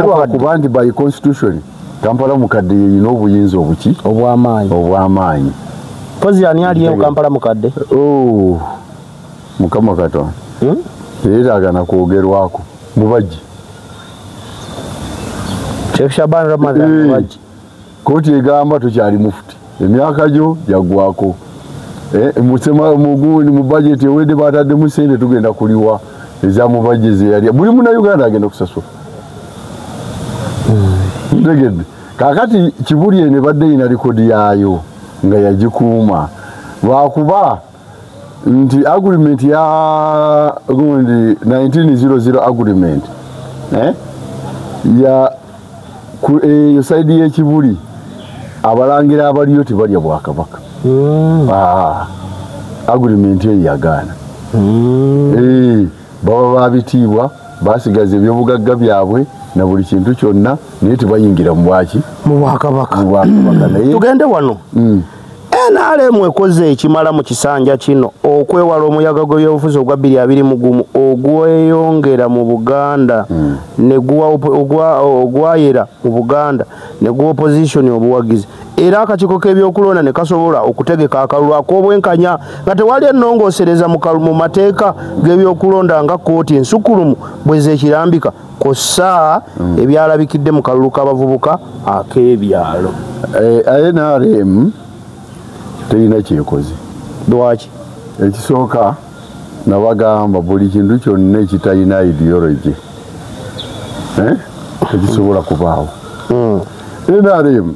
lwakuba nti by constitution Kampala mukadde yeyina obuyinza obuki obw'amaanyi pozi ani aliyo Kampala mukadde Mukama Katonda teyeetaagana kwogerwako mubajji Sheikh Shaban Ramadan mubajji kooti egamba tokyali mufuti emyaka gyo jaggwako mu bajeti ewedde bataddemu sente tugenda kuliwa eza mu bajeti yali buli munnayuganda agenda kusasula ntegedde kakati kibuli ene badde ina likodi yaayo nga yagikuuma lwakuba nti agreement ya gundi 1900 agreement ya yo saidi y'ekibuli abalangira abaliyo tebalya Bwakabaka agreement eyo yagaana baba babitiibwa basigaza ebyobugagga byabwe na buli kintu kyonna naye tebayingira mu bwaki mu Bwakabaka naye tugende wano NRM ekoze ekimala mu kisanja kino okwewala omuyaga gw'ebyobufuzi ogwa 2021 ogweyongera mu Buganda ne ogwayera mu Buganda ne gwa opposition obuwagizi era akakiiko k'ebyokulonda ne kasobola okutegeka akalulu ak'obwenkanya nga tewali ennongoosereza mu mateeka g'ebyokulonda nga kkooti ensukulumu bwe zeekirambika kossa ebyalabikidde mu kalulu k'abavubuka ak'ebyalo NRM terina kyekoze lwaki ekisooka nabagamba buli kintu kyonna ekitalina ideology tekisobola kubaawo NRM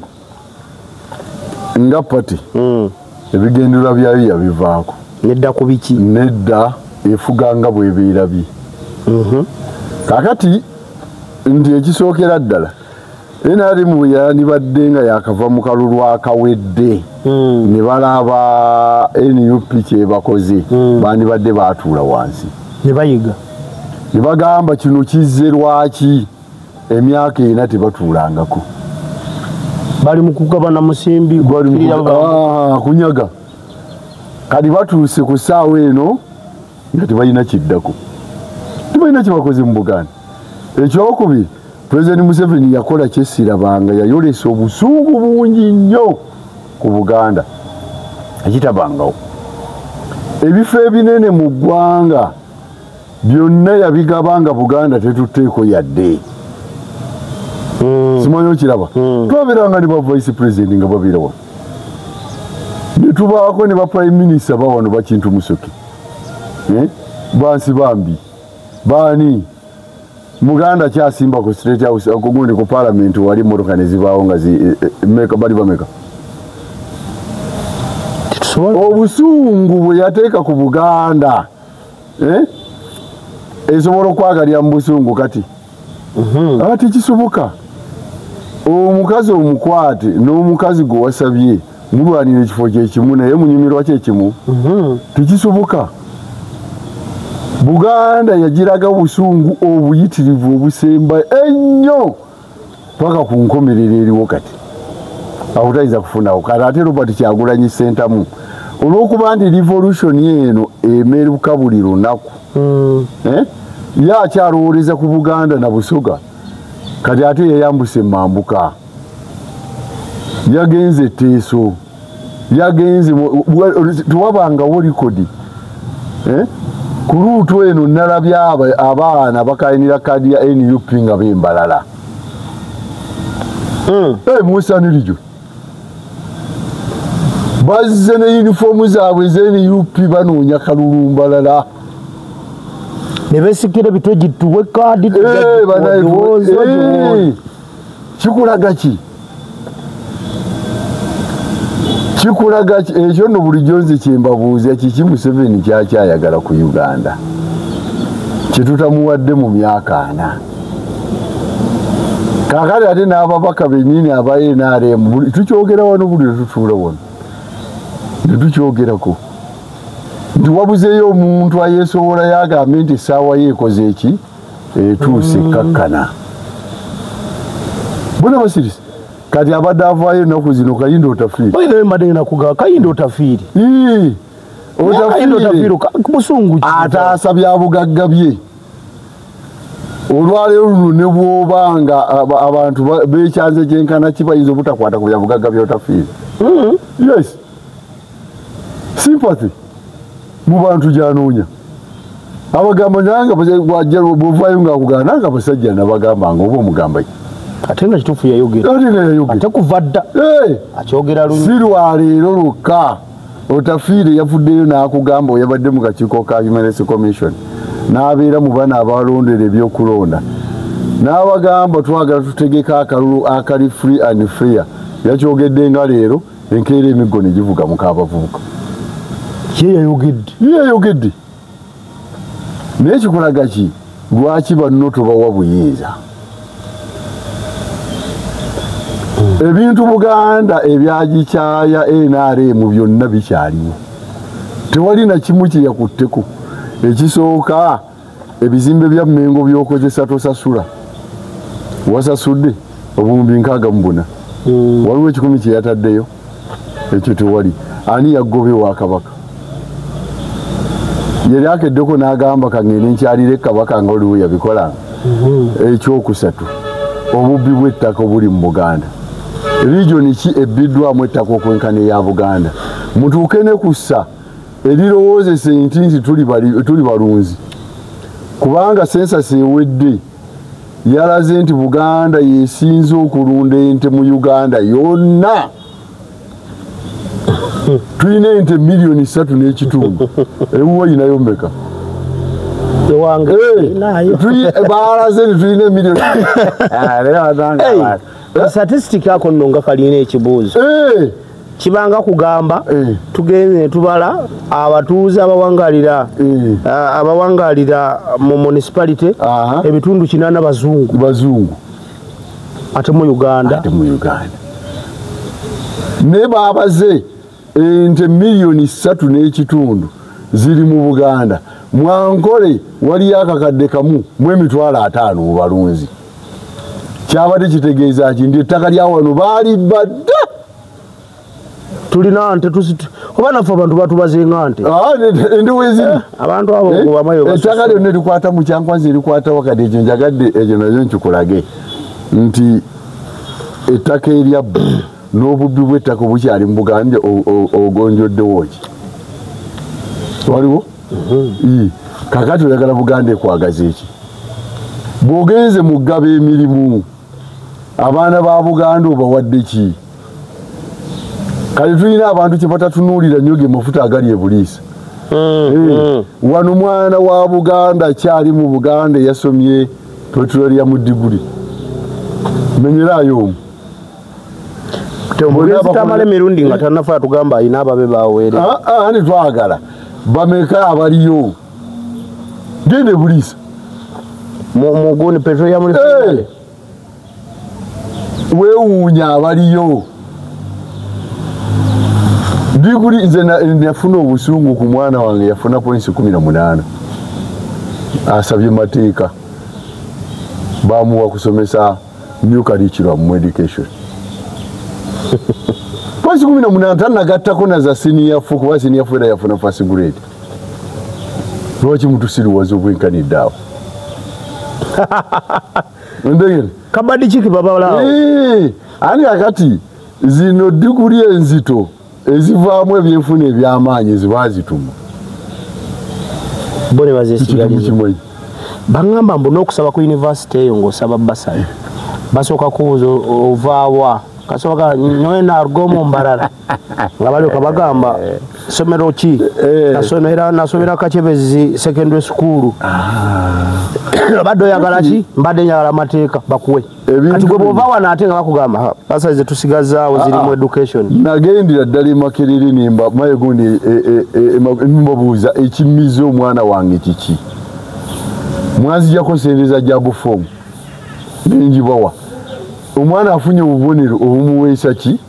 nga pati ebigendererwa byayo yabivaako nedda ku biki nedda efuganga bwebeerabye kakati nti ekisookera ddala NRM bwe yandibadde nga yakava mu kalulu akawedde ne balaba NUP kyebakoze bandibadde baatuula wansi ne bayiga ne bagamba kino kizze lwaki emyaka ena tebatuulangako bali mu kugabana musimbi kunyaga kati batuuse ku ssaawa eno nga tebalina kiddako tebalina kyebakoze mu Buganda ekyokubiri President Museveni yakola kyesirabanga yayolesa obusungu bungi nnyo ku Buganda ekitabangawo ebifo ebinene mu ggwanga byonna yabigabanga Buganda tetutteeko yadde simanyi okiraba twabeeranga ne ba vice president nga babeerawo ne tubaako ne ba prime minister bawano Bakintu Musoke Bansi Bambi baani Muganda kyasimba ku State House okugundi ku Parliament wali motoka ne zibaawo nga meka bali bameka obusungu bwe yateeka ku Buganda esobola okwagalya mu busungu kati ati kisoboka omukazi omukwate n'omukazi gwe wasabye mulwanira ekifo kyekimu naye munyumirwa kyekimu tekisoboka Buganda yagiraga busungu obuyitirivu obusemba ennyo paka ku nkomerero eriwo kati awutayinza kufunawo kati ate Robert Kyagulanyi Ssentamu olwokuba nti revolution eno emeruka buli lunaku ye akyalowoleza ku Buganda na Busoga kati ate yayambuse Mambuka yagenze Teeso yagenze tuwabangawo likodi ku luutu eno nalabye abaana bakayinira kadi ya NUP nga bembalala musanirijo bazze ne uniformu zaabwe z'NUP banoonya kalulumbalala ne besikira bitoji tuwe kadi kikulaga ki ekyo nno bulijjo nze kyembabuuza kiki Museveni kyakyayagala ku Uganda kyetutamuwadde mu myaka 4 kakati ate n'ababaka bennyini aba NRM tukyogera wano buli lwetutuula wano netukyogerako nti wabuzeeyo omuntu ayeesobola yagambe nti essaawa yeekoze eki etuuse kakkana bona basirisi kati abadde avaayo ennaku zino Kayindo Otafiiri Kayindo Otafiiri ataasa bya bugagga bye olwaleero luno ne bw'obanga abantu beekyanze kyenkana kibayinza obutakwata ku bya bugagga bya Otafiiri yes sympathy mu bantu gyanoonya abagamba nanga bwovaayo ngaakugana nga basajja nabagambanga oba omugamba ate nga kituufu yayogera ate kuva dda akyogera lumu si lwaleero lwokka Otafiiri yavuddeyo n'akugamba oyabadde mu kakiiko ka Human Rights Commission n'abeera mu bana abalondera ebyokulonda n'abagamba twagala tutegeka akalulu akali free and fair yakyogedde nga leero enkeera emiggo ne givuga mu kaabavubuka yeyayogedde naye kikulaga ki lwaki banno tobawa buyinza ebintu Buganda ebyagikyaya NRM byonna bikyaliwo tewali na kimu kyeyakutteko ekisooka ebizimbe bya Mmengo byokozesa tosasula wasasudde obuwumbi 64 waliwo 10 kyeyataddeyo ekyo tewali ani yagobewa Kabaka yali akeddeko n'agamba kangende nkyalire Kabaka nga oliwo yabikola ekyokusatu obubbi bw'ettaka obuli mu Buganda region ki ebbiddwamu ettaka okwenkana eya Buganda mutuuke ne kussa erirowoozesa nti tuli balunzi kubanga sensasi ewedde yalaze nti Buganda yesinze okulunda ente mu Uganda yonna tulina ente miliyoni 3.5 ewuwo yinayo mbeka balaze nti tulina miliyoni statistic yako nno nga kalina ekibuuzo kibanga kugamba tugende tubala abatuuze abawangalira mu municipality ebitundu 8 bazungu ate mu Uganda ne babaze ente miliyoni 3.5 ziri mu Buganda mwankole wali akakadde kamu mu emitwalo 5 mu balunzi kyabadde kitegeeza ki ndi ettaka lya wano baali badda tulina nte oba naffe abantu batubazenga nte ndiwezi abantu abo bamayo ettaka lyonna erikwata mu Kyankwanzi erikwata wakati ekyo njagadde ekyo nazo nkikulage nti ettaka eryabbu n'obubbi bw'ettaka obukyali mu Buganda ogonjoddewo ki waliwo kakati oyagala Buganda ekwagaza eki bw'ogenze mu ggaba emirimu abaana ba Buganda obawadde ki kale tulina abantu kye batatunuulira nnyo ge mafuta agali e Buliisa wano mwana wa Buganda kyali mu Buganda yasomye petroleum diguli menyerayo omu tamale mirundi nga tanafa tugamba ayina ababe baweere ani twagala bameka abaliyo gende Buliisa muguni petroleum weewuunya abaliyo diguli nze nafuna obusungu ku mwana wange yafuna points 18 asabye mateeka bamuwa kusomesa new curriculum mu education fasi 18 nagattako na za senior fu kuba senior fu era yafuna first grade lwaki mutusiriwaza obwenkanidde awo ndegere kabadi chiki baba wala ani akati zino diguri enzito ezivaamu ebyefuna ebyamaanyi zibazituma bone bazesigali bangamba mbu n'okusaba ku university eyo ng'osaba basale basooka kubuuza ovaawa kasoka nyowe narugomo mbarara nga balioka bagamba somero ki nasomera Kachebezi secondary school baddo yagala ki mbadde nyagala mateeka bakuwe kati gwe bovaawa nate nga bakugamba basa ze tusigazaawo ziri mu education nagendera ddala Makerere nimba mayegundi mbabuuza ekimizo omwana wange kiki mwanzijako sendeza jabu form ninjibawa omwana afunye obubonero obumuweesa ki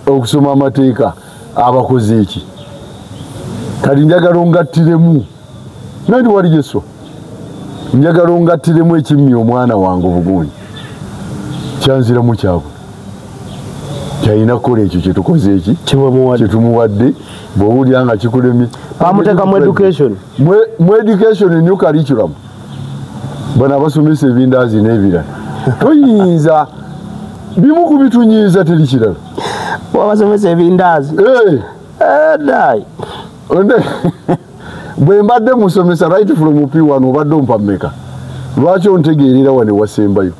okusoma amateeka abakoze eki kali njagala ongattiremu nandi wali Yesu njagala ongattiremu ekimmi omwana wange obugunyi kyanziramu kyabwe kyalina kukola ekyo kyetukoze eki kyetumuwadde bw'owulira nga kikulemye bamuteeka mu education mu education new curriculum bana basomesa ebindaazi n'ebirala toyinza bimu ku bitunyiiza teri kirala basomesa ebindaazi dai bwe mbadde musomesa right from P1 obadde ompa mmeka lwaki ontegeerera wane wasembayo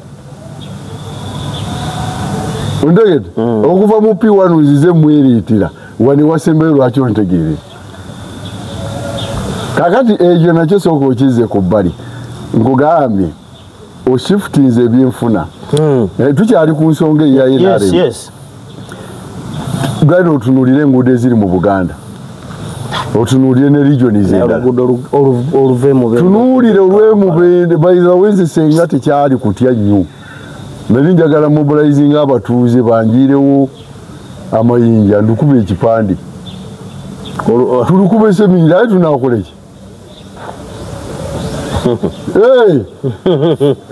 ontegedde okuva mu P1 nzize mwereetera wane wasembayo lwaki ontegeerera kakati ekyo nakyo sooka okize ku bbali nkugambye oshiftinze ebyenfuna tukyali ku nsonga eyayenare gano otunuulire enguudo eziri mu Buganda otunuulire ne regioni zendala tunuulire olw'emubende bayizawenzi senga tekyali kutya nnyo nali njagala mobilizing abatuuze banjirewo amayinja ndukuba ekipande tulukuba eseminja aye tunakola eki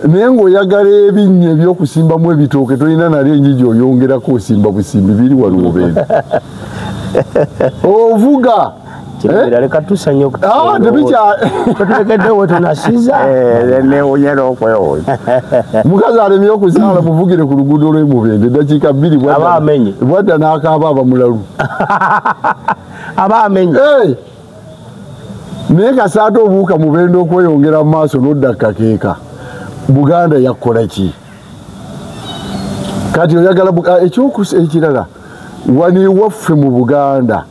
naye ng'oyagala ebinnya ebyokusimbamu ebitooke tolina nali enjiji oyongerako osimba busimbi biri waliwo bende ovuga leka tusanye tebikyatulekeddewo tunasiza newonyera okwewo mukazi alemye okuzaala muvugire ku luguudo lw'emubende eddakiika 2 bwadda n'akaaba abamulalu abamenye naye kasaata obuuka mubende okweyongera mu maaso n'odda kakeeka Buganda yakola ki kati oyagala ekirala wani waffe mu Buganda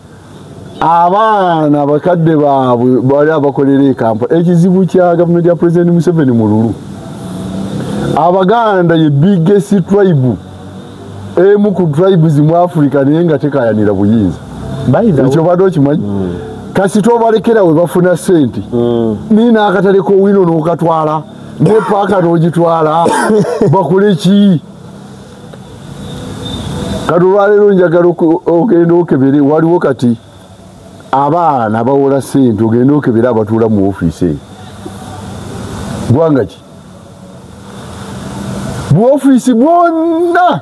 abaana bakadde baabwe bali abakolera ekampa ekizibu kya gavumenti ya President Museveni mululu Abaganda ye biggest tribe emu ku tribes mu Africa naye nga tekayanira buyinza ekyo badde okimanyi kasi tobalekera we bafuna sente nina akatale ko wino n'okatwala ne paaka n'ogitwala bakole ki kadulwalero njagala ogenda okebere waliwo kati abaana bawola sente ogenda okebere abatuula mu ofiisi gwanga ki bu ofiisi bwonna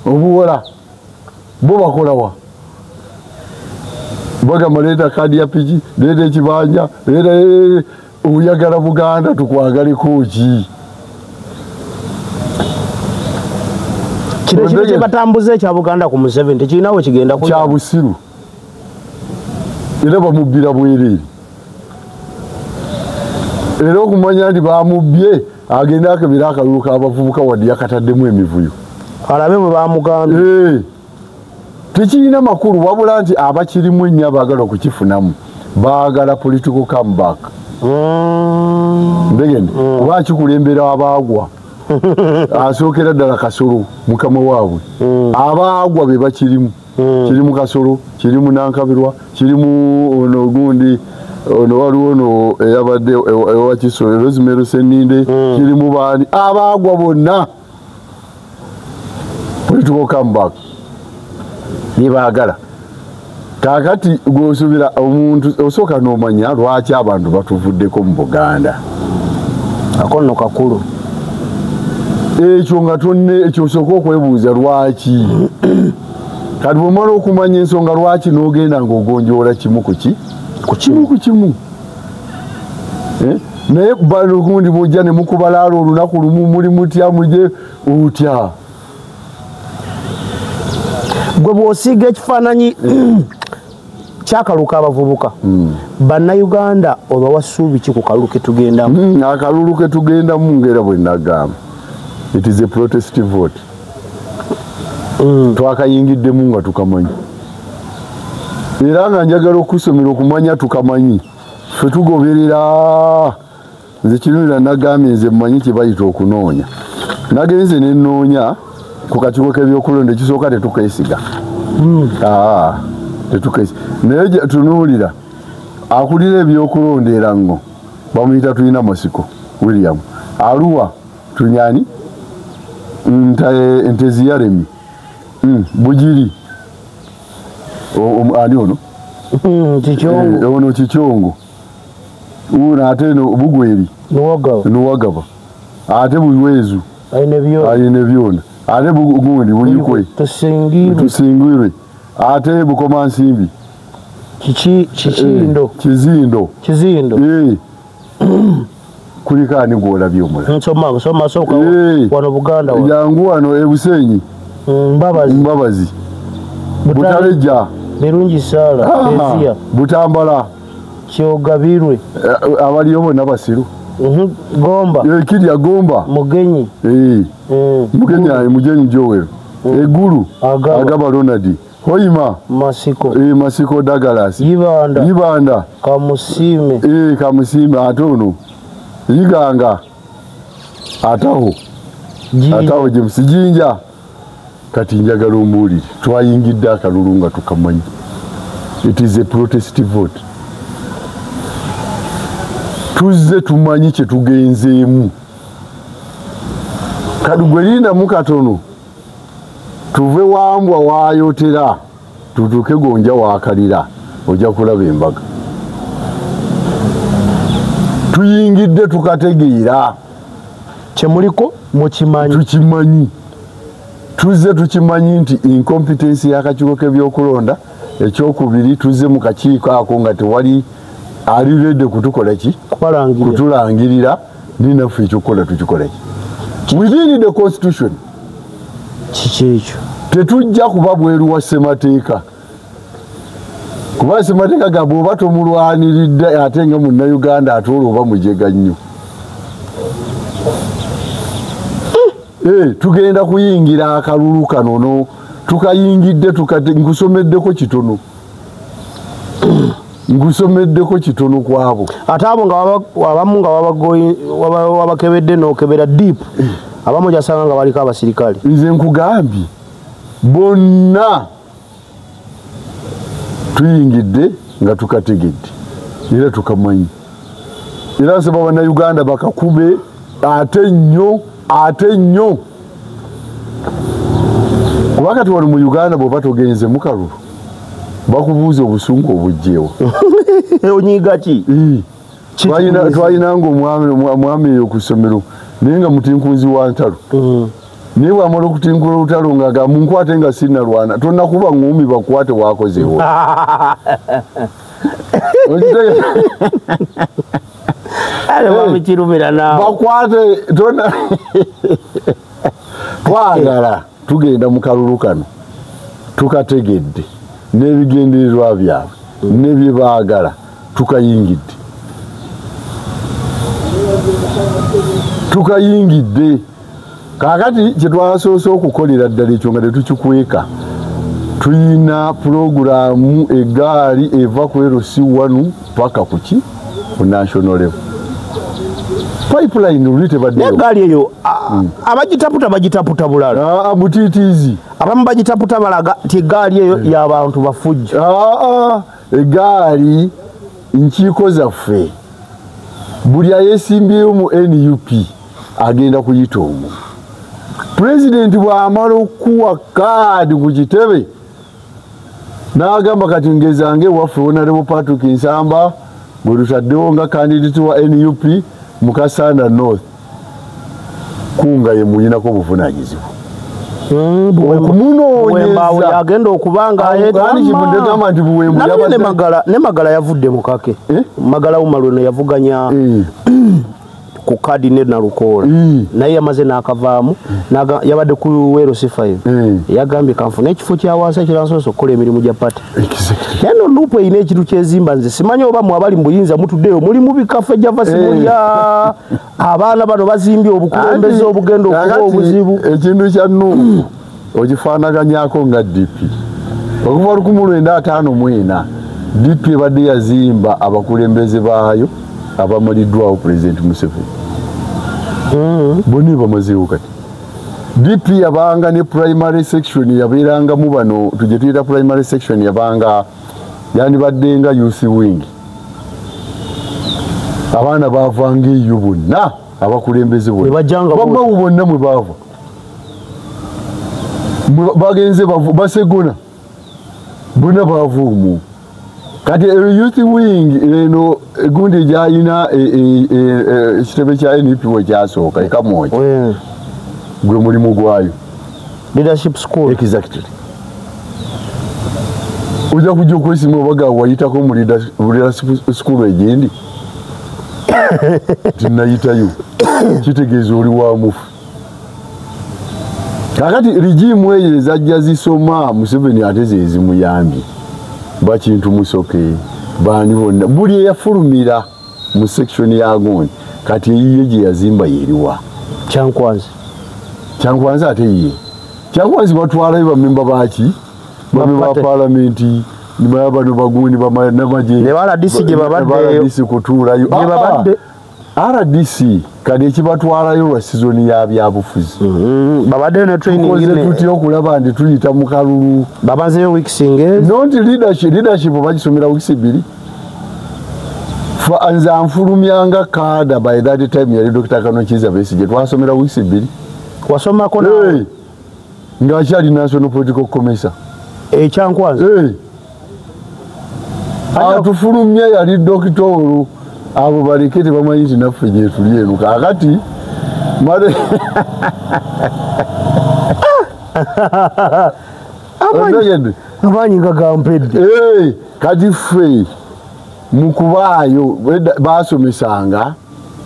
obuwola bo bakolawa bagamba leeta kadi ya piki leeta ekibanja leeta oyagala Buganda tukwagaleko ki kino kye batambuze ekya Buganda ku Museveni tekirinawo kigenda ku kya busiru era bamubbira bwereere era okumanya nti bamubbye agenda akebera akalulu k'abavubuka wadde yakataddemu emivuyo alabe bwe bamugambye tekirina makulu wabula nti abakirimu ennyo abaagala okukifunamu baagala political comeback ndegende oba kikulembera abaagwa asookera ddala Kasolo mukama waabwe abaagwa be bakirimu kirimu Kasolo kirimu Nankabirwa kirimu ono gundi ono waliwo ono eyabadde ewakiso Rosemary Seninde kirimu baani abaagwa bonna political comeback nibaagala kakati gwosubira omuntu osooka n'omanya lwaki abantu batuvuddeko mu Buganda akono kakulu ekyo nga tonne ekyo soko okwebuuza lwaki kati bwomala okumanya ensonga lwaki n'ogenda ng'ogonjoola kimu ku kimu naye bano gundi bwojja ne mukubalaala olunaku lumu muli mutya muje otya gwe bw'osiiga ekifaananyi kyakaluka abavubuka bannayuganda obawa ssuubi ki ku kalulu ke tugendamu akalulu ke tugendamu ngera bwe nagamba it is a protest vote twakayingiddemu nga tukamanyi era nga njagala okusomera okumanya tukamanyi ffe tugoberera nze kirunira nagambye nze mmanyi kye bayita okunoonya nagenze nenoonya ku kakiiko k'ebyokulonda ekisooka tetukeesiga tetukeesiga naye tunuulira akulira ebyokulonda era ngo bamuyita tulina masiko William Arua tunyani nteziyaremi Bujiri ani ono ono Kikyongo una ate no Bugweri Nuwagaba ate Buwezu ayine byona ate Bugundi Bunyikwe tusingirwe ate Bukoma Nsimbi Kizindo kulikani gwola byomula soma soka wano Buganda yangu wano Ebusenyi Mbabazi Butaleja Birungi Sala Ezia Butambala Kyogabirwe abaliyo bonna basiru Gomba kirya Gomba Mugenyi Mugenyi Joel Eguru Agaba Ronald Hoima Masiko Douglas Yibanda Kamusime atono Yiganga ataho James Jinja kati njagala omuli twayingidde akalulu nga tukamanyi it is a protest vote tuzze tumanyi kye tugenzeemu kati gwe lindamu katono tuve wambwa waayotera tutuuke gonja waakalira ojja kulaba embaga tuyingidde tukategeera kyemuliko mukimanyi tukimanyi tuzze tukimanyi nti incompetence y'akakiiko k'ebyokulonda ekyokubiri tuzze mu kakiiko ako nga tewali ali redde kutukola ki kutulangirira ninaffe ekyokukola tukikola ki within the constitution kiki tetujja kuba bweru wa ssemateeka kuba ssemateeka ga bw'oba tomulwaniridde ate nga munnayuganda atoola oba mujega nnyo tugenda kuyingira akalulu kanono tukayingidde nkusomeddeko kitono kwabo ate abo nga abamu nga wabakebedde n'okebera deep abamu jasanga nga baliko abasirikale nze nkugambye bonna tuyingidde nga tukategedde era tukamanyi era nsaba bannayuganda bakakube ate nnyo kuba kati wali mu Uganda bw'oba togenze mu kalulu bakubuuza obusungu obujjeewo onyiga ki twayinanga omwami eyo ku ssomero naye nga mutinkunzi wa ntalo naye bwamala okutinkula olutalo nga munkwate nga sinnalwana tonnakuba ngumi bakwate wakozeewo bakwate twagala tugenda mu kalulu kano tukategedde n'ebigendererwa byabwe nebye baagala tukayingidde kakati kye twasoose okukolera ddala ekyo nga tetukikweka tuyina pulogulaamu egaali eva ku LC1 paka kuki ku national level pipeline luli tebaddeyo egaali eyo bagitaputa bulala mutiitiizi abamu bagitaputa balaga ti egaali eyo y'abantu bafujja egaali nkiiko zaffe buli ayesimbyeyo mu NUP agenda kuyita omwo pulezidenti bw'amala okuwa kaadi ku kitebe n'agamba kati ngezange waffe Honorable Patrick Nsamba bwe tutaddewo nga kandidati wa NUP mu Kasanda North kunga ye muyinako obuvunanyizibwa Buwembawe yagenda okubanga ayetagamba nti Buwembu ne Magala yavudde mukake Magala Umalweno yavuganya ku kadi ne Nalukoola naye yamaze n'akavaamu yabadde ku Wero C5 yagambye kanfuna ekifo kya wansi kiransoose okukola emirimu gya pati neno lupo ine ekintu kyezimba nze simanyi oba mwabali mu buyinza mutuddeyo muli mu bikafe java simulya abaana bano bazimbye obukulembeze obugenda okuba obuzibu ekintu kya Nuupu okifaanaganyako nga DP okuva 1954 DP ebadde yazimba abakulembeze baayo abamaliddwawo President Museveni boni bamazeewo kati DP yabanga ne primary section yabeerangamu bano tujje tuyita primary section yabanga yandibaddenga youth wing abaana baavanga eyo bonna abakulembeze bonna mwe baava bagenze basegona bonna baavuumu kati youth wing eno gundi gyayina ekitebe kya NP we kyasooka ekamoja gwe mulimu gwayo leadership school exactly ojja kujja okwesiima obaga wayitako mu leadership school egindi tinayitayo kitegeeza oli wa mufu kakati rigimu eyo ezajja zisoma Museveni ate zezimuyambye bakintu musoke baani bonna buli eyafulumira mu section ya Gondi kati eyiye gye yazimba yeriwa Kyankwanzi ate ye Kyankwanzi batwalayo bamemba baki bamemba palamenti nimaya bano bagundi bamanabaje ne RDC gye babadde RDC kutuulayo gye babadde RDC kadi ekibatwalayo lwa sizoni ya byabufuzi babadde ne training ne tuti okulaba ndi tuyita mu kalulu babanzeyo weeks engaged not leadership bagisomera weeks 2 fa anza mfulumyanga kada by that time yali Dr. Kanochiza Besigye twasomera weeks 2 wasoma ko nga kyali national political commission Kyankwanzi atufulumye yali dokitoro abo balikete bamayiti naffe gye tuli eno kakati mare amanyi gagampedde kati ffe mukubaayo basomesanga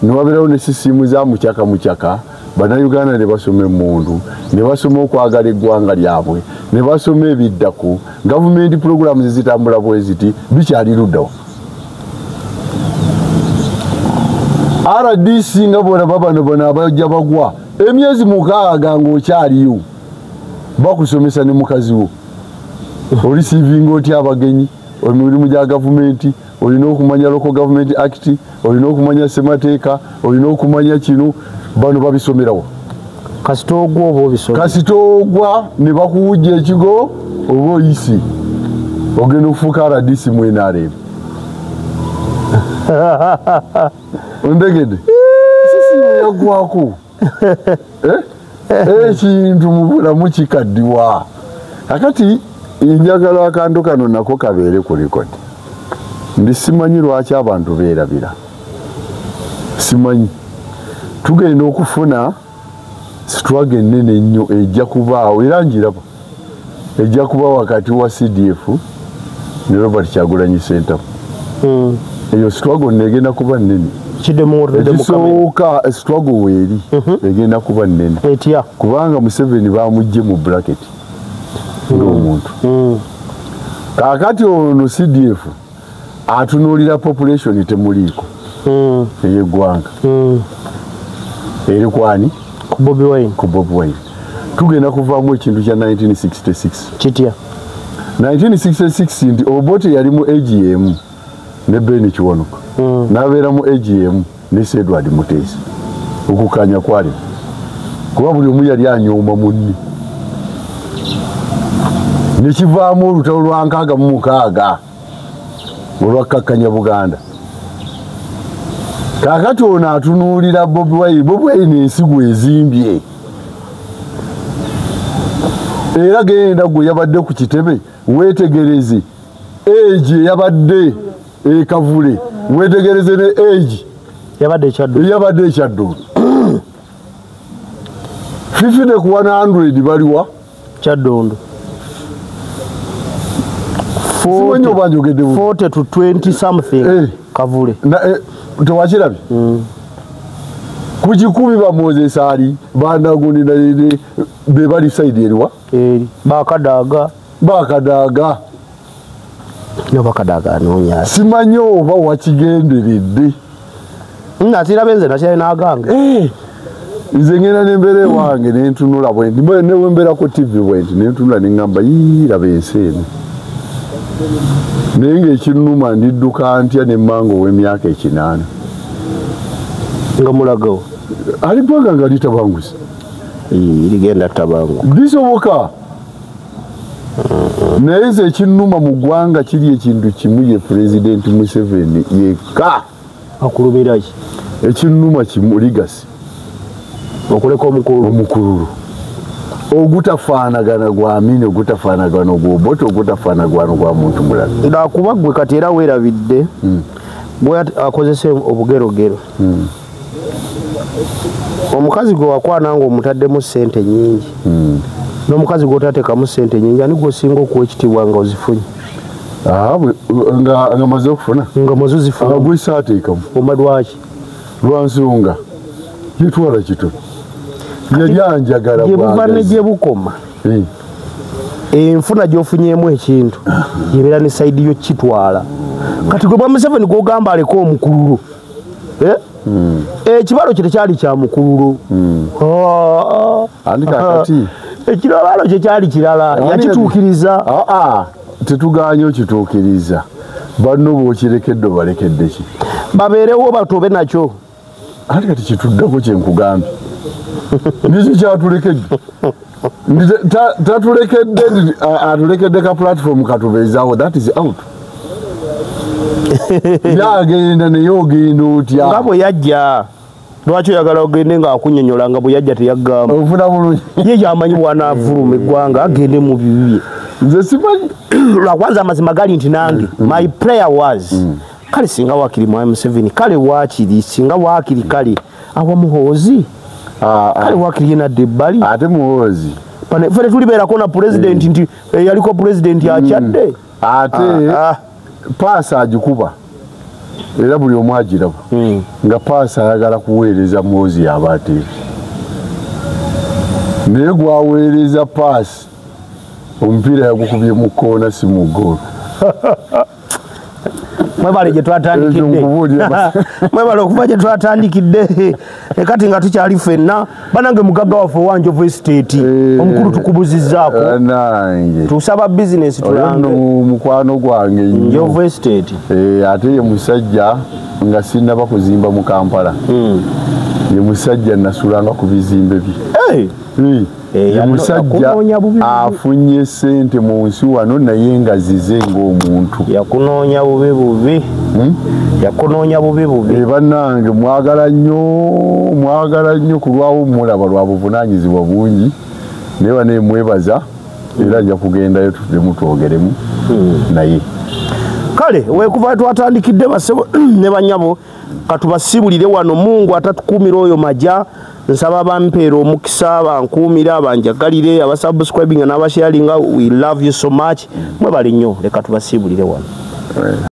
niwabeerawo ne sisimu za mukyaka Bannayuganda ne basoma emmundu ne basoma okwagala eggwanga lyabwe ne basoma ebiddako gavumenti programs zitambula bwe ziti bikyali luddawo RDC nga bolaba bano abajja bagwa emyezi 6 ng'okyaliyo bakusomesa ne mukazi wo olisivinga otya abagenyi emirimu gya gavumenti olina okumanya local government act olina okumanya semateeka olina okumanya kino bano babisomerawo kasitogwa ne bakuwujja ekigo oba oyisi ogenda okufuuka RDC mwenarebe ondegede sisi yagwako ekintu mu bulamu kikaddiwa akati njagala akantu kano nako kabeere ku rekodi ndi simanyi lwaki abantu beerabira simanyi tugenda okufuna sitwaga ennene ennyo ejja kubaawo era njiraba ejja kuba wakati wa CDF ne Robert Kyagulanyi Ssentamu eyo sitwago negenda kuba nnene ekisooka sitwago weeri egenda kuba nnene kubanga Museveni bamugye mu bracket ng'omuntu kakati ono CDF atunuulira population temuliiko ey'eggwanga eri kwani ku Bobi Wine tugenda kuvaamu ekintu kya 1966 kitya 1966 nti Obote yali mu AGM ne Ben Kiwanuka n'abeera mu AGM ne Edward Muteesa okukanya kwali kuba buli omu yali anyooma munni nekivaamu olutalo lwa 66 olwakkakkanya Buganda kakati ono atunuulira Bobi Wine ensigo ezimbye era genda gwe yabadde ku kitebe weetegereze age yabadde ekavule weetegereze ne age yabadde ekyaddo 50 ku 100 baliwa Kyaddondo 40 to 20 something Kavule na tewakirabye ku 10 bamwozesa ali bandagundi na be bali side eriwa bakadaaga no bakadaaga nonya simanyo oba wakigenderedde natira benze nakyali nagange nze ngenda nembere wange nentunula bwendi newembera ku TV bwendi nentunula nengamba yiraba enseeno naye ng'ekinnuma ndidduka ntya nemmango w'emyaka 8 nga mulagawo alipanga nga litabangusa ligenda tabangu bisoboka naye ze ekinnuma mu ggwanga kiri ekintu kimu ye Pulezidenti Museveni yekka akulumiraaki ekinnuma kimu ligasi okuleka omukululu ogutafaanagana gwa Amini ogutafaanagana gw'Obote ogutafaanagana gwa muntu mulala ndakuba gwe kati era weerabidde bwe akozesa obugerogero omukazi gwe wakwana ng'omutaddemu ssente nyingi n'omukazi gw'otateekamu ssente nyingi ani gwosinga okuwa ekitiibwa nga ozifunye nga maze okufuna nga maze ozifuna gwe saateekamu oma lwaki lwansonga yetwala kitono yali anjagala gyebuva ne gyebukoma enfuna gy'ofunyeemu ekintu yebeera ne sayidi yo kitwala kati gwe Museveni gw'ogamba aleko omukululu ekibalo kye tekyali kya mukululu ekirabalo kye kyali kirala yakituukiriza tetuganye okituukiriza banno bwokirekedde balekedde ki babeerewo batobe nakyo ate kati kituddako kyenkugambye nikyo kyatulekedde tatulekedde atulekedde ka platform katubeezaawo that is out yagenda naye ogenda otya nga bwe yajja lwaki oyagala ogende ng'akunnyonnyola nga bwe yajja teyaggamba ofuna bulungi ye yamanyi bw'anaavuluma eggwanga agende mu bibi nze simanyi lwakwanza amazima gali nti nange my prayer was kale singa wakiri mwami Museveni kale wakiri singa wakiri kale awa muhoozi kale wakiri yenadde ebbali ate muhoozi ffe tetulibeerako na pulezidenti nti yaliko pulezidenti akyadde ate paasa agikuba era buli omu agiraba nga paasa ayagala kuweereza muhoozi yaba ateera naye gwaweereza paasi omupiira yagukubye mu koona si mu ggoolo mwebale gye twatandikidde mwebale okuva gye twatandikidde kati nga tukyali ffenna banange mugagga waffe Wanjovu Estate omukulu tukubuzizzaako tusaba bizinesi tulange mukwano gwange Njovu Estate ate ye musajja nga sinnaba kuzimba mu Kampala ye musajja nasulanga ku bizimbe bye ye musajja afunye ssente mu nsi wano naye nga zize ng'omuntu yakunoonya bubi yakunoonya bubi bannange mwagala nnyo kulwawo mulaba lwa buvunaanyizibwa bungi naye bane mwebaza era ajja kugendayo tutemu twogeremu naye kale wekuva twatandikidde basebo ne banyabo katubasibulire wano Mungu atatukuumira oyo majja nsaba bampeera omukisa bankuumira abanjagalire abasubscribing n'abasharinga we love you so much mwebale nnyo leka tubasibulire wano